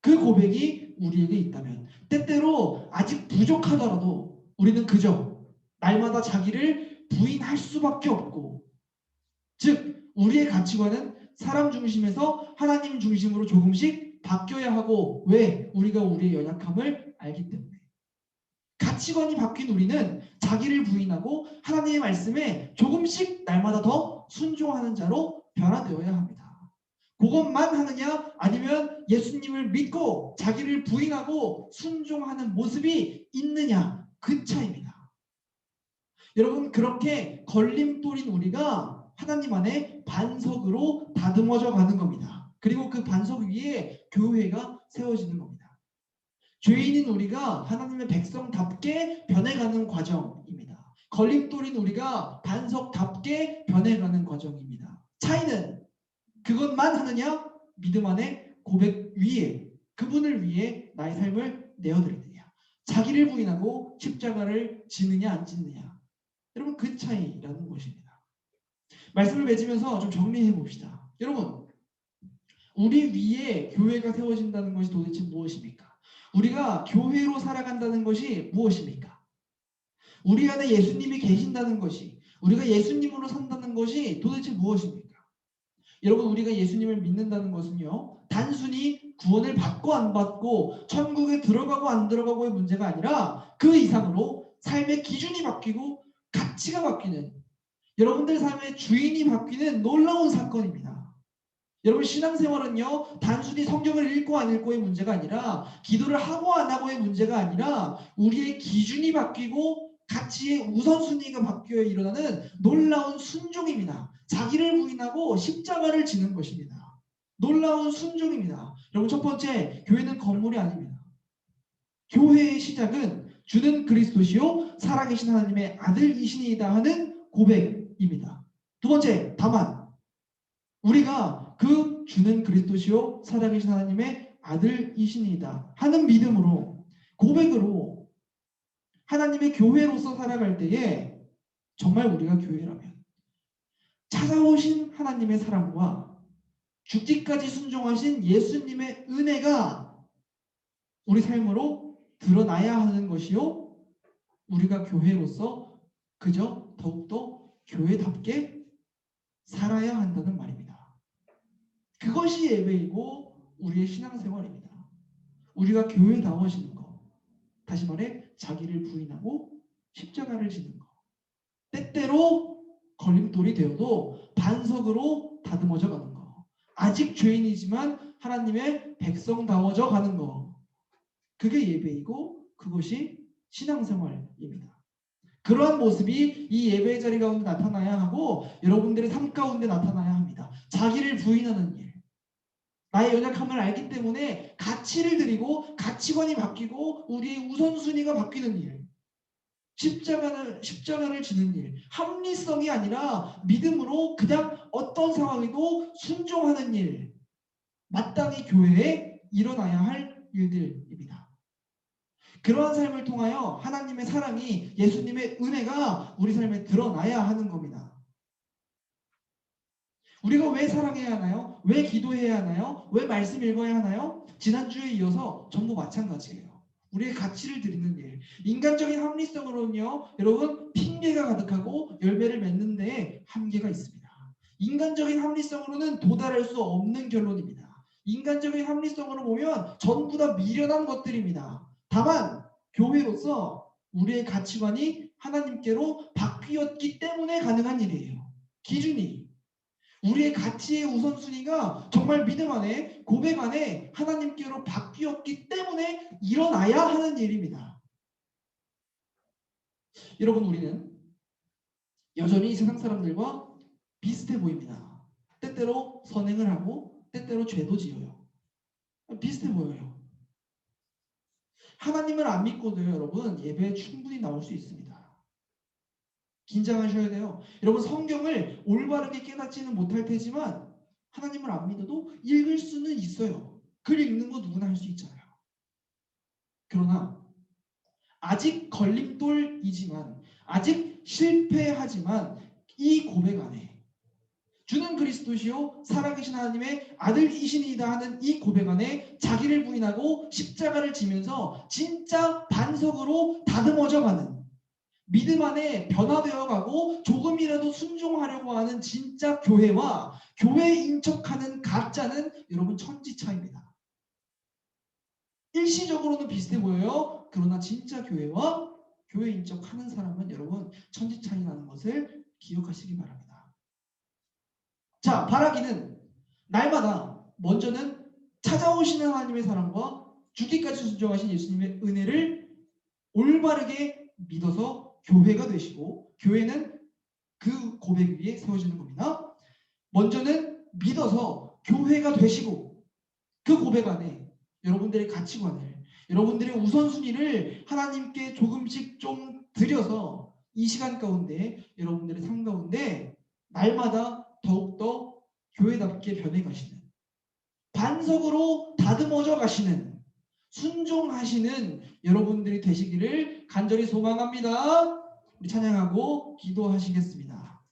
그 고백이 우리에게 있다면 때때로 아직 부족하더라도 우리는 그저 날마다 자기를 부인할 수밖에 없고 즉 우리의 가치관은 사람 중심에서 하나님 중심으로 조금씩 바뀌어야 하고 왜? 우리가 우리의 연약함을 알기 때문에 가치관이 바뀐 우리는 자기를 부인하고 하나님의 말씀에 조금씩 날마다 더 순종하는 자로 변화되어야 합니다. 그것만 하느냐 아니면 예수님을 믿고 자기를 부인하고 순종하는 모습이 있느냐 그 차이입니다. 여러분 그렇게 걸림돌인 우리가 하나님 안에 반석으로 다듬어져 가는 겁니다. 그리고 그 반석 위에 교회가 세워지는 겁니다. 죄인인 우리가 하나님의 백성답게 변해가는 과정입니다. 걸림돌인 우리가 반석답게 변해가는 과정입니다. 차이는 그것만 하느냐 믿음 안에 고백 위에 그분을 위해 나의 삶을 내어드리느냐 자기를 부인하고 십자가를 지느냐 안 짓느냐 여러분 그 차이라는 것입니다. 말씀을 맺으면서 좀 정리해 봅시다. 여러분 우리 위에 교회가 세워진다는 것이 도대체 무엇입니까? 우리가 교회로 살아간다는 것이 무엇입니까? 우리 안에 예수님이 계신다는 것이 우리가 예수님으로 산다는 것이 도대체 무엇입니까? 여러분 우리가 예수님을 믿는다는 것은요 단순히 구원을 받고 안 받고 천국에 들어가고 안 들어가고의 문제가 아니라 그 이상으로 삶의 기준이 바뀌고 가치가 바뀌는 여러분들 삶의 주인이 바뀌는 놀라운 사건입니다. 여러분 신앙생활은요 단순히 성경을 읽고 안 읽고의 문제가 아니라 기도를 하고 안 하고의 문제가 아니라 우리의 기준이 바뀌고 가치의 우선순위가 바뀌어 일어나는 놀라운 순종입니다. 자기를 부인하고 십자가를 지는 것입니다. 놀라운 순종입니다. 여러분 첫 번째 교회는 건물이 아닙니다. 교회의 시작은 주는 그리스도시요 살아계신 하나님의 아들이시니이다 하는 고백입니다. 두 번째 다만 우리가 그 주는 그리스도시요 살아계신 하나님의 아들이시니이다 하는 믿음으로 고백으로 하나님의 교회로서 살아갈 때에 정말 우리가 교회라면 찾아오신 하나님의 사랑과 죽기까지 순종하신 예수님의 은혜가 우리 삶으로 드러나야 하는 것이요 우리가 교회로서 그저 더욱더 교회답게 살아야 한다는 말입니다. 그것이 예배이고 우리의 신앙생활입니다. 우리가 교회다워지는 것 다시 말해 자기를 부인하고 십자가를 지는 것 때때로 걸림돌이 되어도 반석으로 다듬어져 가는 거. 아직 죄인이지만 하나님의 백성다워져 가는 거. 그게 예배이고 그것이 신앙생활입니다. 그러한 모습이 이 예배의 자리 가운데 나타나야 하고 여러분들의 삶 가운데 나타나야 합니다. 자기를 부인하는 일. 나의 연약함을 알기 때문에 가치를 드리고 가치관이 바뀌고 우리의 우선순위가 바뀌는 일. 십자가를 지는 일. 합리성이 아니라 믿음으로 그냥 어떤 상황에도 순종하는 일. 마땅히 교회에 일어나야 할 일들입니다. 그러한 삶을 통하여 하나님의 사랑이, 예수님의 은혜가 우리 삶에 드러나야 하는 겁니다. 우리가 왜 사랑해야 하나요? 왜 기도해야 하나요? 왜 말씀 읽어야 하나요? 지난주에 이어서 전부 마찬가지예요. 우리의 가치를 드리는 일. 인간적인 합리성으로는요, 여러분, 핑계가 가득하고 열매를 맺는 데에 한계가 있습니다. 인간적인 합리성으로는 도달할 수 없는 결론입니다. 인간적인 합리성으로 보면 전부 다 미련한 것들입니다. 다만 교회로서 우리의 가치관이 하나님께로 바뀌었기 때문에 가능한 일이에요. 기준이. 우리의 가치의 우선순위가 정말 믿음 안에, 고백 안에 하나님께로 바뀌었기 때문에 일어나야 하는 일입니다. 여러분, 우리는 여전히 세상 사람들과 비슷해 보입니다. 때때로 선행을 하고 때때로 죄도 지어요. 비슷해 보여요. 하나님을 안 믿고도 여러분 예배에 충분히 나올 수 있습니다. 긴장하셔야 돼요. 여러분, 성경을 올바르게 깨닫지는 못할 테지만 하나님을 안 믿어도 읽을 수는 있어요. 글 읽는 거 누구나 할 수 있잖아요. 그러나 아직 걸림돌이지만, 아직 실패하지만 이 고백 안에 주는 그리스도시요 살아계신 하나님의 아들이시니이다 하는 이 고백 안에 자기를 부인하고 십자가를 지면서 진짜 반석으로 다듬어져 가는, 믿음 안에 변화되어 가고 조금이라도 순종하려고 하는 진짜 교회와 교회인 척하는 가짜는 여러분 천지차이입니다. 일시적으로는 비슷해 보여요. 그러나 진짜 교회와 교회인 척하는 사람은 여러분 천지차이라는 것을 기억하시기 바랍니다. 자, 바라기는 날마다 먼저는 찾아오시는 하나님의 사랑과 죽기까지 순종하신 예수님의 은혜를 올바르게 믿어서 교회가 되시고, 교회는 그 고백 위에 세워지는 겁니다. 먼저는 믿어서 교회가 되시고, 그 고백 안에 여러분들의 가치관을, 여러분들의 우선순위를 하나님께 조금씩 좀 드려서 이 시간 가운데 여러분들의 삶 가운데 날마다 더욱더 교회답게 변해가시는, 반석으로 다듬어져 가시는, 순종하시는 여러분들이 되시기를 간절히 소망합니다. 우리 찬양하고 기도하시겠습니다.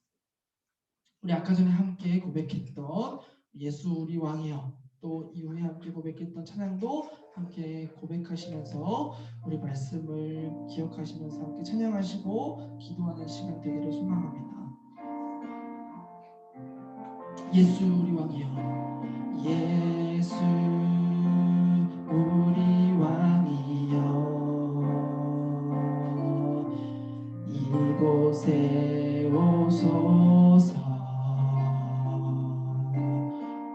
우리 아까 전에 함께 고백했던 예수 우리 왕이여, 또 이후에 함께 고백했던 찬양도 함께 고백하시면서 우리 말씀을 기억하시면서 함께 찬양하시고 기도하는 시간 되기를 소망합니다. 예수 우리 왕이여, 예수 우리 왕이여, 이곳에 오소서.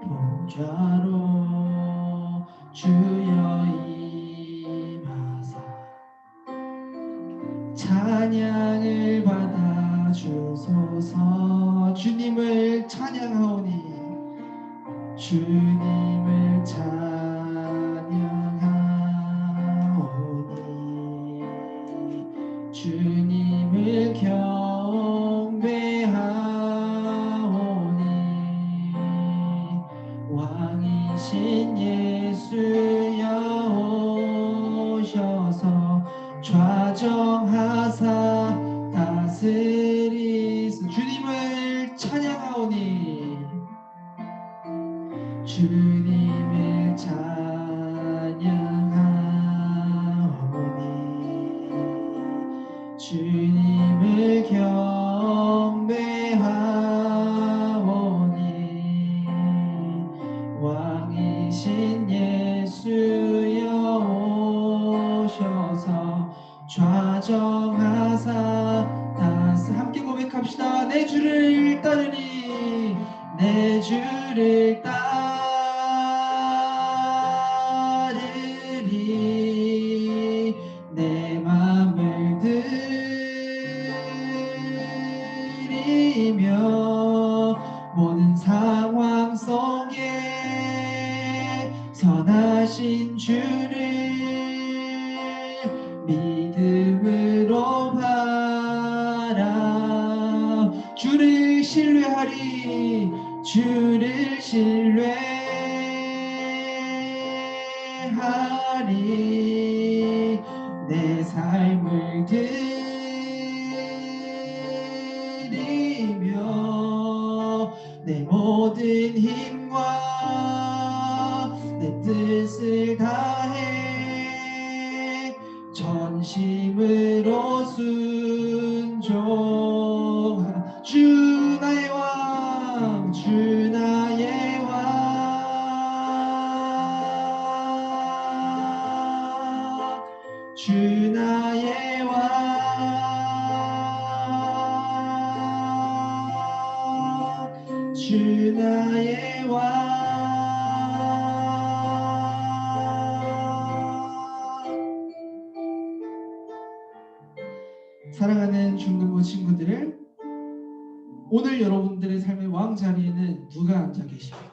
보좌로 주여 임하사 찬양을 받아 주소서. 주님을 찬양하오니, 주님을 찬양하오니, 주님을 경배하오니, 왕이신 예수여 오셔서 좌정하사 다스리소. 주님을 찬양하오니, 주님을 찬양하오니, 주님을 경배하오니, 왕이신 예수여 오셔서 좌정하사 함께 고백합시다. 내 주를 따르리, 내 주를 따르리, 내 맘을 드리며 모든 상황 속에 선하신 주를 믿음으로 바라. 주를 신뢰하리, 주를 신뢰하리, 내 삶을 드리며 내 모든 힘과 내 뜻을 다해 전심으로 순종하라. 주 나의 왕, 주 나의 왕, 주 나의 왕, 주 나의 왕. 사랑하는 중등부 친구들, 오늘 여러분들의 삶의 왕 자리에는 누가 앉아 계십니까?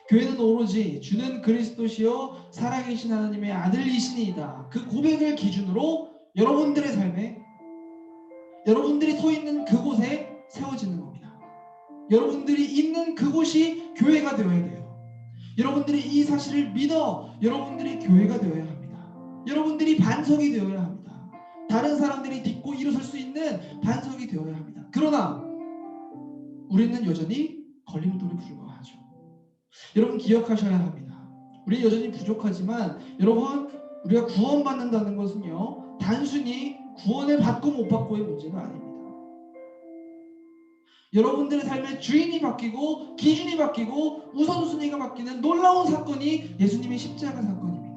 교회는 오로지 주는 그리스도시요 살아계신 하나님의 아들이시니이다, 그 고백을 기준으로 여러분들의 삶에, 여러분들이 서 있는 그곳에 세워지는 겁니다. 여러분들이 있는 그곳이 교회가 되어야 돼요. 여러분들이 이 사실을 믿어 여러분들이 교회가 되어야 합니다. 여러분들이 반석이 되어야 합니다. 다른 사람들이 딛고 일어설 수 있는 반석이 되어야 합니다. 그러나 우리는 여전히 걸림돌에 불과하죠. 여러분 기억하셔야 합니다. 우리 여전히 부족하지만 여러분, 우리가 구원받는다는 것은요 단순히 구원을 받고 못 받고의 문제가 아닙니다. 여러분들의 삶의 주인이 바뀌고 기준이 바뀌고 우선순위가 바뀌는 놀라운 사건이 예수님의 십자가 사건입니다.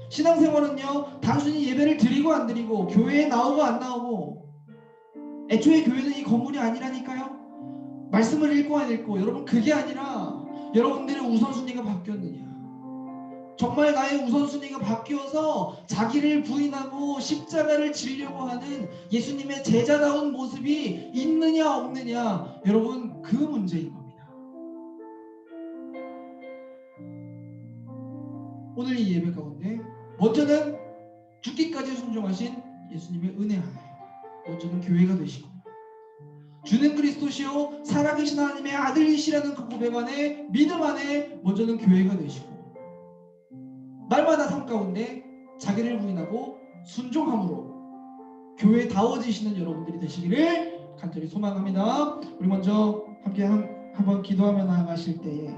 신앙생활은요 단순히 예배를 드리고 안 드리고 교회에 나오고 안 나오고, 애초에 교회는 이 건물이 아니라니까요. 말씀을 읽고 안 읽고, 여러분 그게 아니라 여러분들의 우선순위가 바뀌었느냐, 정말 나의 우선순위가 바뀌어서 자기를 부인하고 십자가를 지려고 하는 예수님의 제자다운 모습이 있느냐 없느냐, 여러분 그 문제인 겁니다. 오늘 이 예배 가운데 먼저는 죽기까지 순종하신 예수님의 은혜 안에 먼저는 교회가 되시고, 주는 그리스도시요 살아계신 하나님의 아들이시라는 그 고백 안에, 믿음 안에 먼저는 교회가 되시고, 날마다 삶 가운데 자기를 부인하고 순종함으로 교회다워지시는 여러분들이 되시기를 간절히 소망합니다. 우리 먼저 함께 한번 기도하며 나아가실 때에,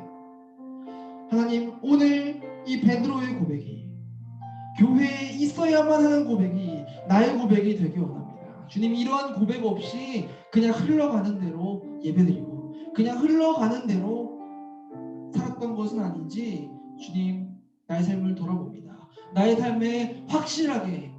하나님, 오늘 이 베드로의 고백이, 교회에 있어야만 하는 고백이 나의 고백이 되기 원합니다. 주님, 이러한 고백 없이 그냥 흘러가는 대로 예배드리고 그냥 흘러가는 대로 살았던 것은 아닌지, 주님, 나의 삶을 돌아봅니다. 나의 삶에 확실하게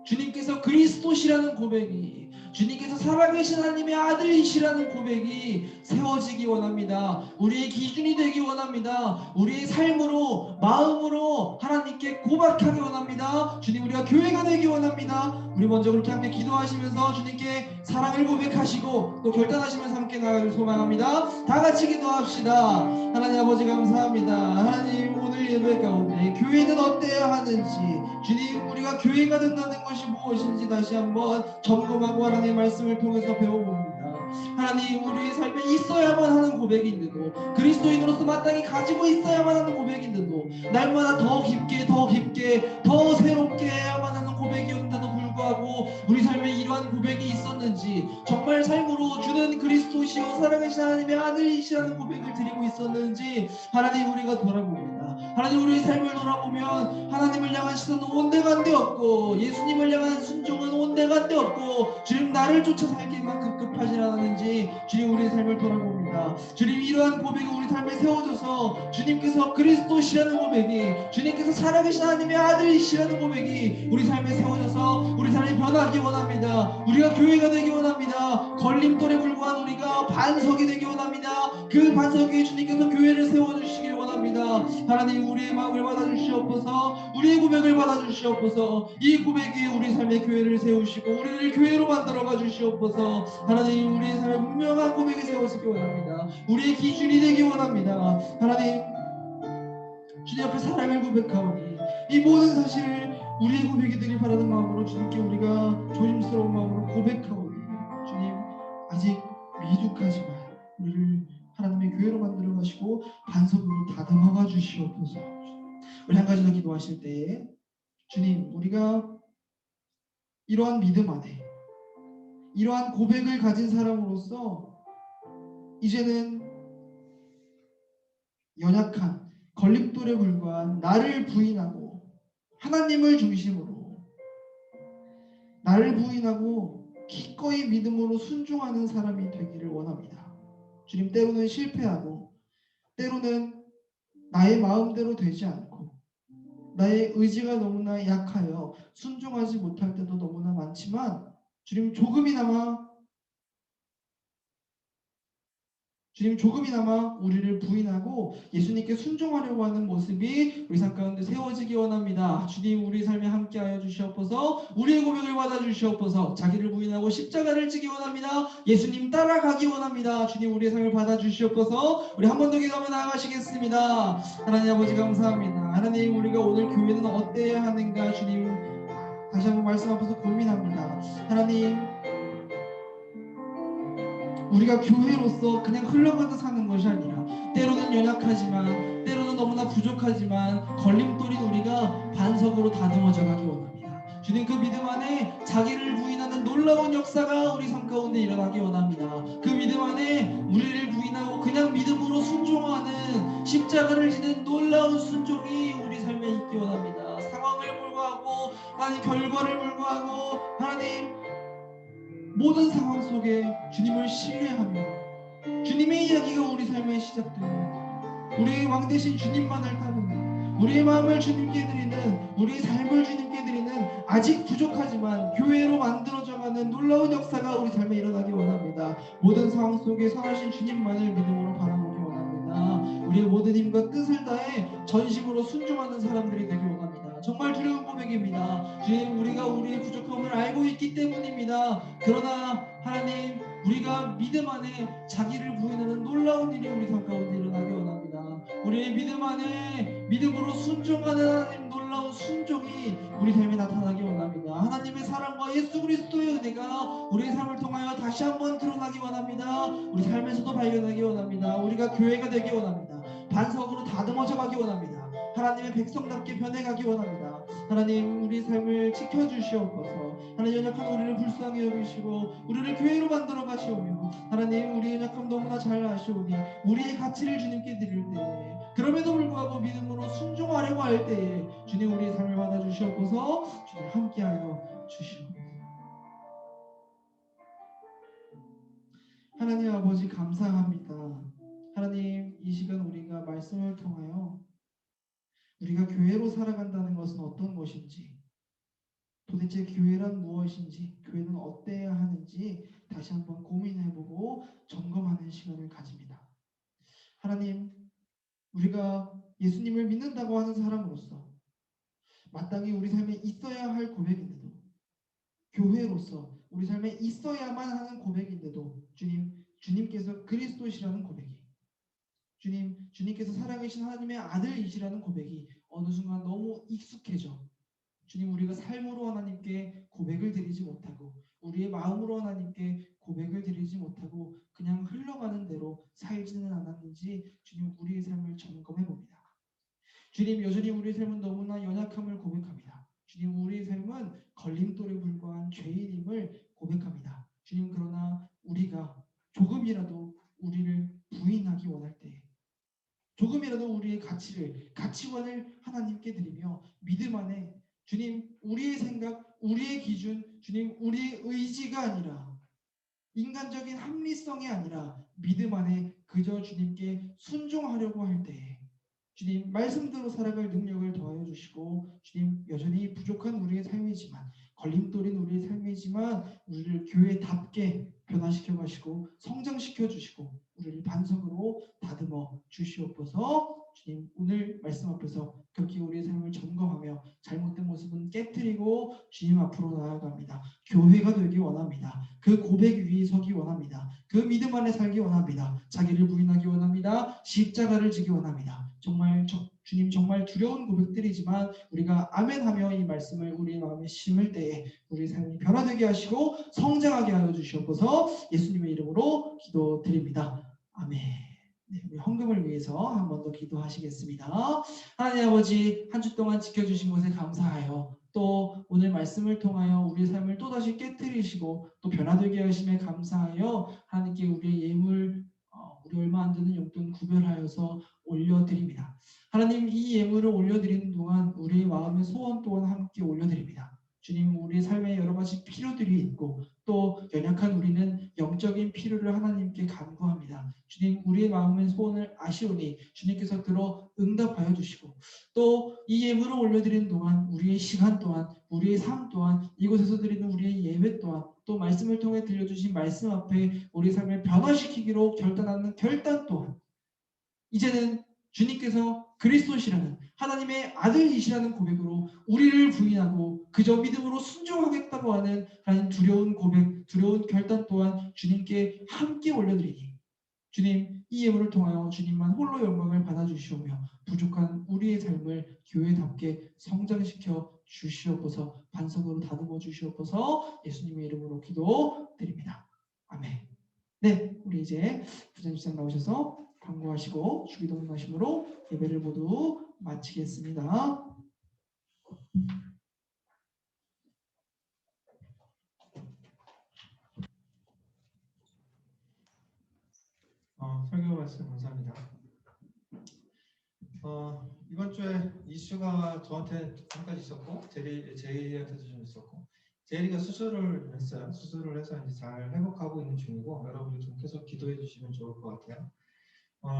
주님께서 그리스도시라는 고백이, 주님께서 살아계신 하나님의 아들이시라는 고백이 세워지기 원합니다. 우리의 기준이 되기 원합니다. 우리의 삶으로, 마음으로 하나님께 고백하기 원합니다. 주님, 우리가 교회가 되기 원합니다. 우리 먼저 그렇게 함께 기도하시면서 주님께 사랑을 고백하시고 또 결단하시면서 함께 나가길 소망합니다. 다 같이 기도합시다. 하나님 아버지 감사합니다. 하나님, 오늘 예배 가운데 교회는 어때야 하는지, 주님, 우리가 교회가 된다는 것이 무엇인지 다시 한번 점검하고 하나님의 말씀을 통해서 배워봅니다. 하나님, 우리의 삶에 있어야만 하는 고백인데도, 그리스도인으로서 마땅히 가지고 있어야만 하는 고백인데도, 날마다 더 깊게 더 새롭게 해야만 하는 고백이었는데도 불구하고 우리 삶에 이러한 고백이 있었는지, 정말 삶으로 주는 그리스도시요 살아계신 하나님의 아들이시라는 고백을 드리고 있었는지 하나님, 우리가 돌아봅니다. 하나님, 우리의 삶을 돌아보면 하나님을 향한 시선은 온데간데 없고, 예수님을 향한 순종은 온데간데 없고, 주님, 나를 쫓아 살기만 급급하지 않았는지 주님, 우리의 삶을 돌아봅니다. 원합니다. 주님, 이러한 고백이 우리 삶에 세워져서 주님께서 그리스도시라는 고백이, 주님께서 살아계신 하나님의 아들이시라는 고백이 우리 삶에 세워져서 우리 삶이 변하기 원합니다. 우리가 교회가 되기 원합니다. 걸림돌에 불과한 우리가 반석이 되기 원합니다. 그 반석 위에 주님께서 교회를 세워주시길 원합니다. 하나님, 우리의 마음을 받아주시옵소서. 우리의 고백을 받아주시옵소서. 이 고백 위에 우리 삶의 교회를 세우시고 우리를 교회로 만들어가 주시옵소서. 하나님, 우리의 삶에 분명한 고백이 세워지기 원합니다. 우리의 기준이 되기 원합니다. 하나님, 주님 앞에 사랑을 고백하오니 이 모든 사실을 우리의 고백이 되길 바라는 마음으로 주님께 우리가 조심스러운 마음으로 고백하오니, 주님, 아직 미숙하지만 우리를 하나님의 교회로 만들어 가시고 반석으로 다듬어가 주시옵소서. 우리 한 가지 더 기도하실 때에, 주님, 우리가 이러한 믿음 안에 이러한 고백을 가진 사람으로서 이제는 연약한 걸림돌에 불과한 나를 부인하고 하나님을 중심으로 나를 부인하고 기꺼이 믿음으로 순종하는 사람이 되기를 원합니다. 주님, 때로는 실패하고 때로는 나의 마음대로 되지 않고 나의 의지가 너무나 약하여 순종하지 못할 때도 너무나 많지만, 주님, 조금이나마 우리를 부인하고 예수님께 순종하려고 하는 모습이 우리 삶 가운데 세워지기 원합니다. 주님, 우리 삶에 함께하여 주시옵소서. 우리의 고백을 받아주시옵소서. 자기를 부인하고 십자가를 지기 원합니다. 예수님 따라가기 원합니다. 주님, 우리의 삶을 받아주시옵소서. 우리 한 번 더 기도하며 나아가시겠습니다. 하나님 아버지, 감사합니다. 하나님, 우리가 오늘 교회는 어때야 하는가, 주님, 다시 한번 말씀 앞에서 고민합니다. 하나님, 우리가 교회로서 그냥 흘러가듯 사는 것이 아니라 때로는 연약하지만 때로는 너무나 부족하지만 걸림돌인 우리가 반석으로 다듬어져 가기 원합니다. 주님, 그 믿음 안에 자기를 부인하는 놀라운 역사가 우리 삶 가운데 일어나기 원합니다. 그 믿음 안에 우리를 부인하고 그냥 믿음으로 순종하는, 십자가를 지는 놀라운 순종이 우리 삶에 있기 원합니다. 상황을 불구하고, 하나님, 결과를 불구하고, 하나님, 모든 상황 속에 주님을 신뢰하며 주님의 이야기가 우리 삶에 시작되는, 우리의 왕 되신 주님만을 따르는, 우리의 마음을 주님께 드리는, 우리의 삶을 주님께 드리는, 아직 부족하지만 교회로 만들어져가는 놀라운 역사가 우리 삶에 일어나기 원합니다. 모든 상황 속에 선하신 주님만을 믿음으로 바라보기 원합니다. 우리의 모든 힘과 뜻을 다해 전심으로 순종하는 사람들이 되기 원합니다. 정말 두려운 고백입니다. 주님, 우리가 우리의 부족함을 알고 있기 때문입니다. 그러나 하나님, 우리가 믿음 안에 자기를 부인하는 놀라운 일이 우리 삶 가운데 일어나기 원합니다. 우리의 믿음 안에 믿음으로 순종하는 하나님, 놀라운 순종이 우리 삶에 나타나기 원합니다. 하나님의 사랑과 예수 그리스도의 은혜가 우리의 삶을 통하여 다시 한번 드러나기 원합니다. 우리 삶에서도 발견하기 원합니다. 우리가 교회가 되기 원합니다. 반석으로 다듬어져 가기 원합니다. 하나님의 백성답게 변해가기 원합니다. 하나님, 우리 삶을 지켜주시옵소서. 하나님, 연약한 우리를 불쌍히 여기시고 우리를 교회로 만들어 가시오며, 하나님, 우리 연약함 너무나 잘 아시오니 우리의 가치를 주님께 드릴 때에, 그럼에도 불구하고 믿음으로 순종하려고 할 때에 주님, 우리의 삶을 받아주시옵소서. 주님, 함께하여 주시옵소서. 하나님 아버지, 감사합니다. 하나님, 이 시간 우리가 말씀을 통하여 우리가 교회로 살아간다는 것은 어떤 것인지, 도대체 교회란 무엇인지, 교회는 어때야 하는지 다시 한번 고민해보고 점검하는 시간을 가집니다. 하나님, 우리가 예수님을 믿는다고 하는 사람으로서 마땅히 우리 삶에 있어야 할 고백인데도, 교회로서 우리 삶에 있어야만 하는 고백인데도, 주님께서 그리스도시라는 고백이, 주님께서 살아계신 하나님의 아들이시라는 고백이 어느 순간 너무 익숙해져 주님, 우리가 삶으로 하나님께 고백을 드리지 못하고 우리의 마음으로 하나님께 고백을 드리지 못하고 그냥 흘러가는 대로 살지는 않았는지 주님, 우리의 삶을 점검해 봅니다. 주님, 여전히 우리의 삶은 너무나 연약함을 고백합니다. 주님, 우리의 삶은 걸림돌에 불과한 죄인임을 고백합니다. 주님, 그러나 우리가 조금이라도 우리를 부인하기 원할 때, 조금이라도 우리의 가치관을 하나님께 드리며 믿음 안에 주님, 우리의 생각, 우리의 기준, 주님, 우리의 의지가 아니라 인간적인 합리성이 아니라 믿음 안에 그저 주님께 순종하려고 할 때에 주님 말씀대로 살아갈 능력을 더하여 주시고 주님 여전히 부족한 우리의 삶이지만 걸림돌인 우리의 삶이지만 우리를 교회답게 변화시켜 가시고 성장시켜 주시고 우리를 반석으로 다듬어 주시옵소서. 주님 오늘 말씀 앞에서 격히 우리의 삶을 점검하며 잘못된 모습은 깨뜨리고 주님 앞으로 나아갑니다. 교회가 되기 원합니다. 그 고백 위에 서기 원합니다. 그 믿음 안에 살기 원합니다. 자기를 부인하기 원합니다. 십자가를 지기 원합니다. 정말 주님 정말 두려운 고백들이지만 우리가 아멘하며 이 말씀을 우리 마음에 심을 때에 우리 삶이 변화되게 하시고 성장하게 하여 주시옵소서. 예수님의 이름으로 기도드립니다. 아멘. 네, 우리 헌금을 위해서 한 번 더 기도하시겠습니다. 하나님 아버지 한 주 동안 지켜주신 것에 감사하여 또 오늘 말씀을 통하여 우리의 삶을 또다시 깨뜨리시고 또 변화되게 하심에 감사하여 하나님께 우리의 예물 우리 얼마 안 되는 용돈 구별하여서 올려드립니다. 하나님 이 예물을 올려드리는 동안 우리의 마음의 소원 또한 함께 올려드립니다. 주님 우리의 삶에 여러 가지 필요들이 있고 또 연약한 우리는 영적인 필요를 하나님께 간구합니다. 주님 우리의 마음의 소원을 아시오니 주님께서 들어 응답하여 주시고 또 이 예물을 올려드리는 동안 우리의 시간 또한 우리의 삶 또한 이곳에서 드리는 우리의 예배 또한 또 말씀을 통해 들려주신 말씀 앞에 우리 삶을 변화시키기로 결단하는 결단 또한 이제는 주님께서 그리스도시라는 하나님의 아들이시라는 고백으로 우리를 부인하고 그저 믿음으로 순종하겠다고 하는 하나님 두려운 고백, 두려운 결단 또한 주님께 함께 올려드리니 주님 이 예물을 통하여 주님만 홀로 영광을 받아주시오며 부족한 우리의 삶을 교회답게 성장시켜 주시옵소서. 반석으로 다듬어 주시옵소서. 예수님의 이름으로 기도드립니다. 아멘. 네, 우리 이제 부장님상 나오셔서 강구하시고 주기도문 마심으로 예배를 모두 마치겠습니다. 설교 말씀 감사합니다. 이번 주에 이슈가 저한테 한 가지 있었고 제이한테도 좀 있었고 제이가 수술을 했어요. 수술을 해서 이제 잘 회복하고 있는 중이고 여러분들 좀 계속 기도해 주시면 좋을 것 같아요.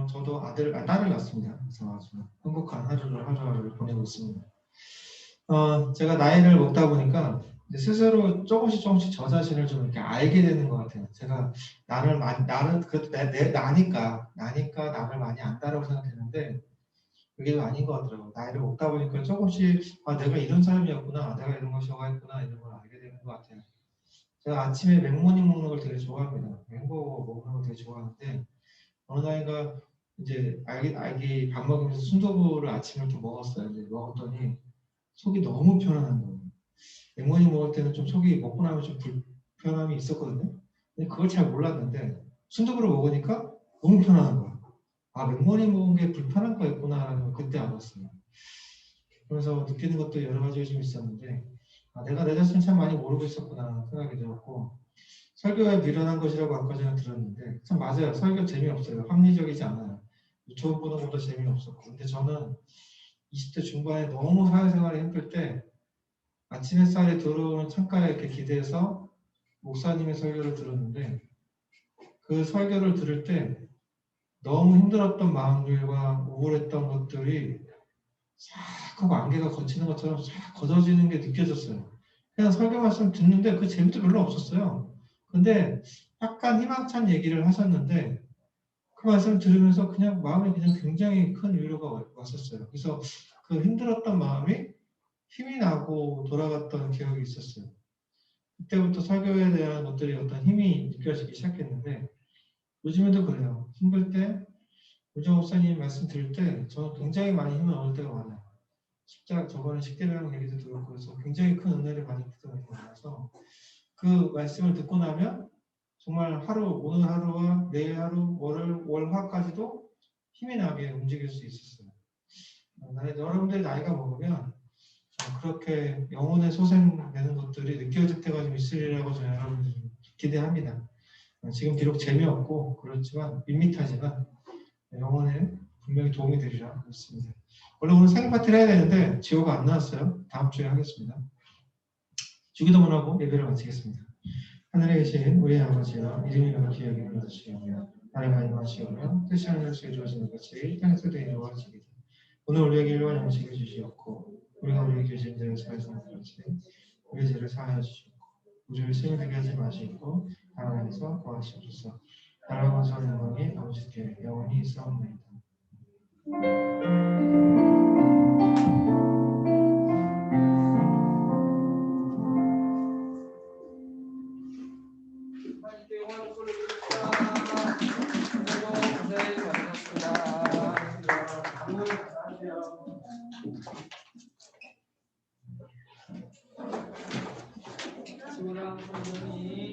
저도 딸을 낳았습니다. 그래서 아주 행복한 하루를 보내고 있습니다. 제가 나이를 먹다 보니까 이제 스스로 조금씩 저 자신을 좀 이렇게 알게 되는 것 같아요. 제가 나는 그래도 나니까 나를 많이 안다라고 생각했는데 그게 아닌 것 같더라고요. 나이를 먹다 보니까 조금씩 내가 이런 사람이었구나, 내가 이런 걸 좋아했구나 이런 걸 알게 되는 것 같아요. 제가 아침에 맥모닝 먹는 걸 되게 좋아합니다. 햄버거 먹는 걸 되게 좋아하는데 어느 날인가 이제 아기 밥 먹으면서 순두부를 아침을 좀 먹었어요. 이제 먹었더니 속이 너무 편안한 거예요. 맥모닝 먹을 때는 좀 속이 먹고 나면 좀 불편함이 있었거든요. 근데 그걸 잘 몰랐는데 순두부를 먹으니까 너무 편안한 거예요. 맥모닝 먹은 게 불편한 거였구나라는 걸 그때 알았어요. 그래서 느끼는 것도 여러 가지가 좀 있었는데 내가 내 자신을 참 많이 모르고 있었구나 생각이 들었고 설교가 미련한 것이라고 아까 전에 들었는데 참 맞아요. 설교 재미없어요. 합리적이지 않아요. 유튜브 보는 것도 재미없었고 근데 저는 20대 중반에 너무 사회생활이 힘들 때 아침 햇살이 들어오는 창가에 이렇게 기대서 목사님의 설교를 들었는데 그 설교를 들을 때 너무 힘들었던 마음들과 우울했던 것들이 싹 하고 안개가 거치는 것처럼 싹 걷어지는 게 느껴졌어요. 그냥 설교 말씀 듣는데 그 재미도 별로 없었어요. 근데 약간 희망찬 얘기를 하셨는데 그 말씀 들으면서 그냥 마음에 그냥 굉장히 큰 위로가 왔었어요. 그래서 그 힘들었던 마음이 힘이 나고 돌아갔던 기억이 있었어요. 그때부터 설교에 대한 것들이 어떤 힘이 느껴지기 시작했는데 요즘에도 그래요. 힘들 때 우정 목사님 말씀 들을 때 저는 굉장히 많이 힘을 얻을 때가 많아요. 저번에 식대령 얘기도 들었고 그래서 굉장히 큰 은혜를 많이 받는 거 많아서 그 말씀을 듣고 나면 정말 오늘 하루와 내일 하루, 월화까지도 힘이 나게 움직일 수 있었어요. 여러분들이 나이가 먹으면 그렇게 영혼의 소생되는 것들이 느껴질 때가 좀 있으리라고 저는 여러분들 기대합니다. 지금 비록 재미없고 그렇지만 밋밋하지만 영혼에 분명히 도움이 되리라 믿습니다. 원래 오늘 생일 파티를 해야 되는데 지호가 안 나왔어요. 다음 주에 하겠습니다. 주기도문하고 예배를 마치겠습니다. 하늘에 계신 우리 아버지여 이름이 기억이 받으시오며 나를 임하시오며 뜻이 하늘에서 이루어지는 것이 이 땅에서도 이루어지리다. 오늘 우리에게 일반 양식을 주시옵고 우리가 우리에게 죄진 자를 사하시는 것이 우리 죄를 사하여 주시옵고 우리를 시험에 들게 하지 마시고 다만 안에서 구하시옵소서. 나라와 권세와 영광이 아버지께 영원히 있사옵나이다. 수고랑 성전이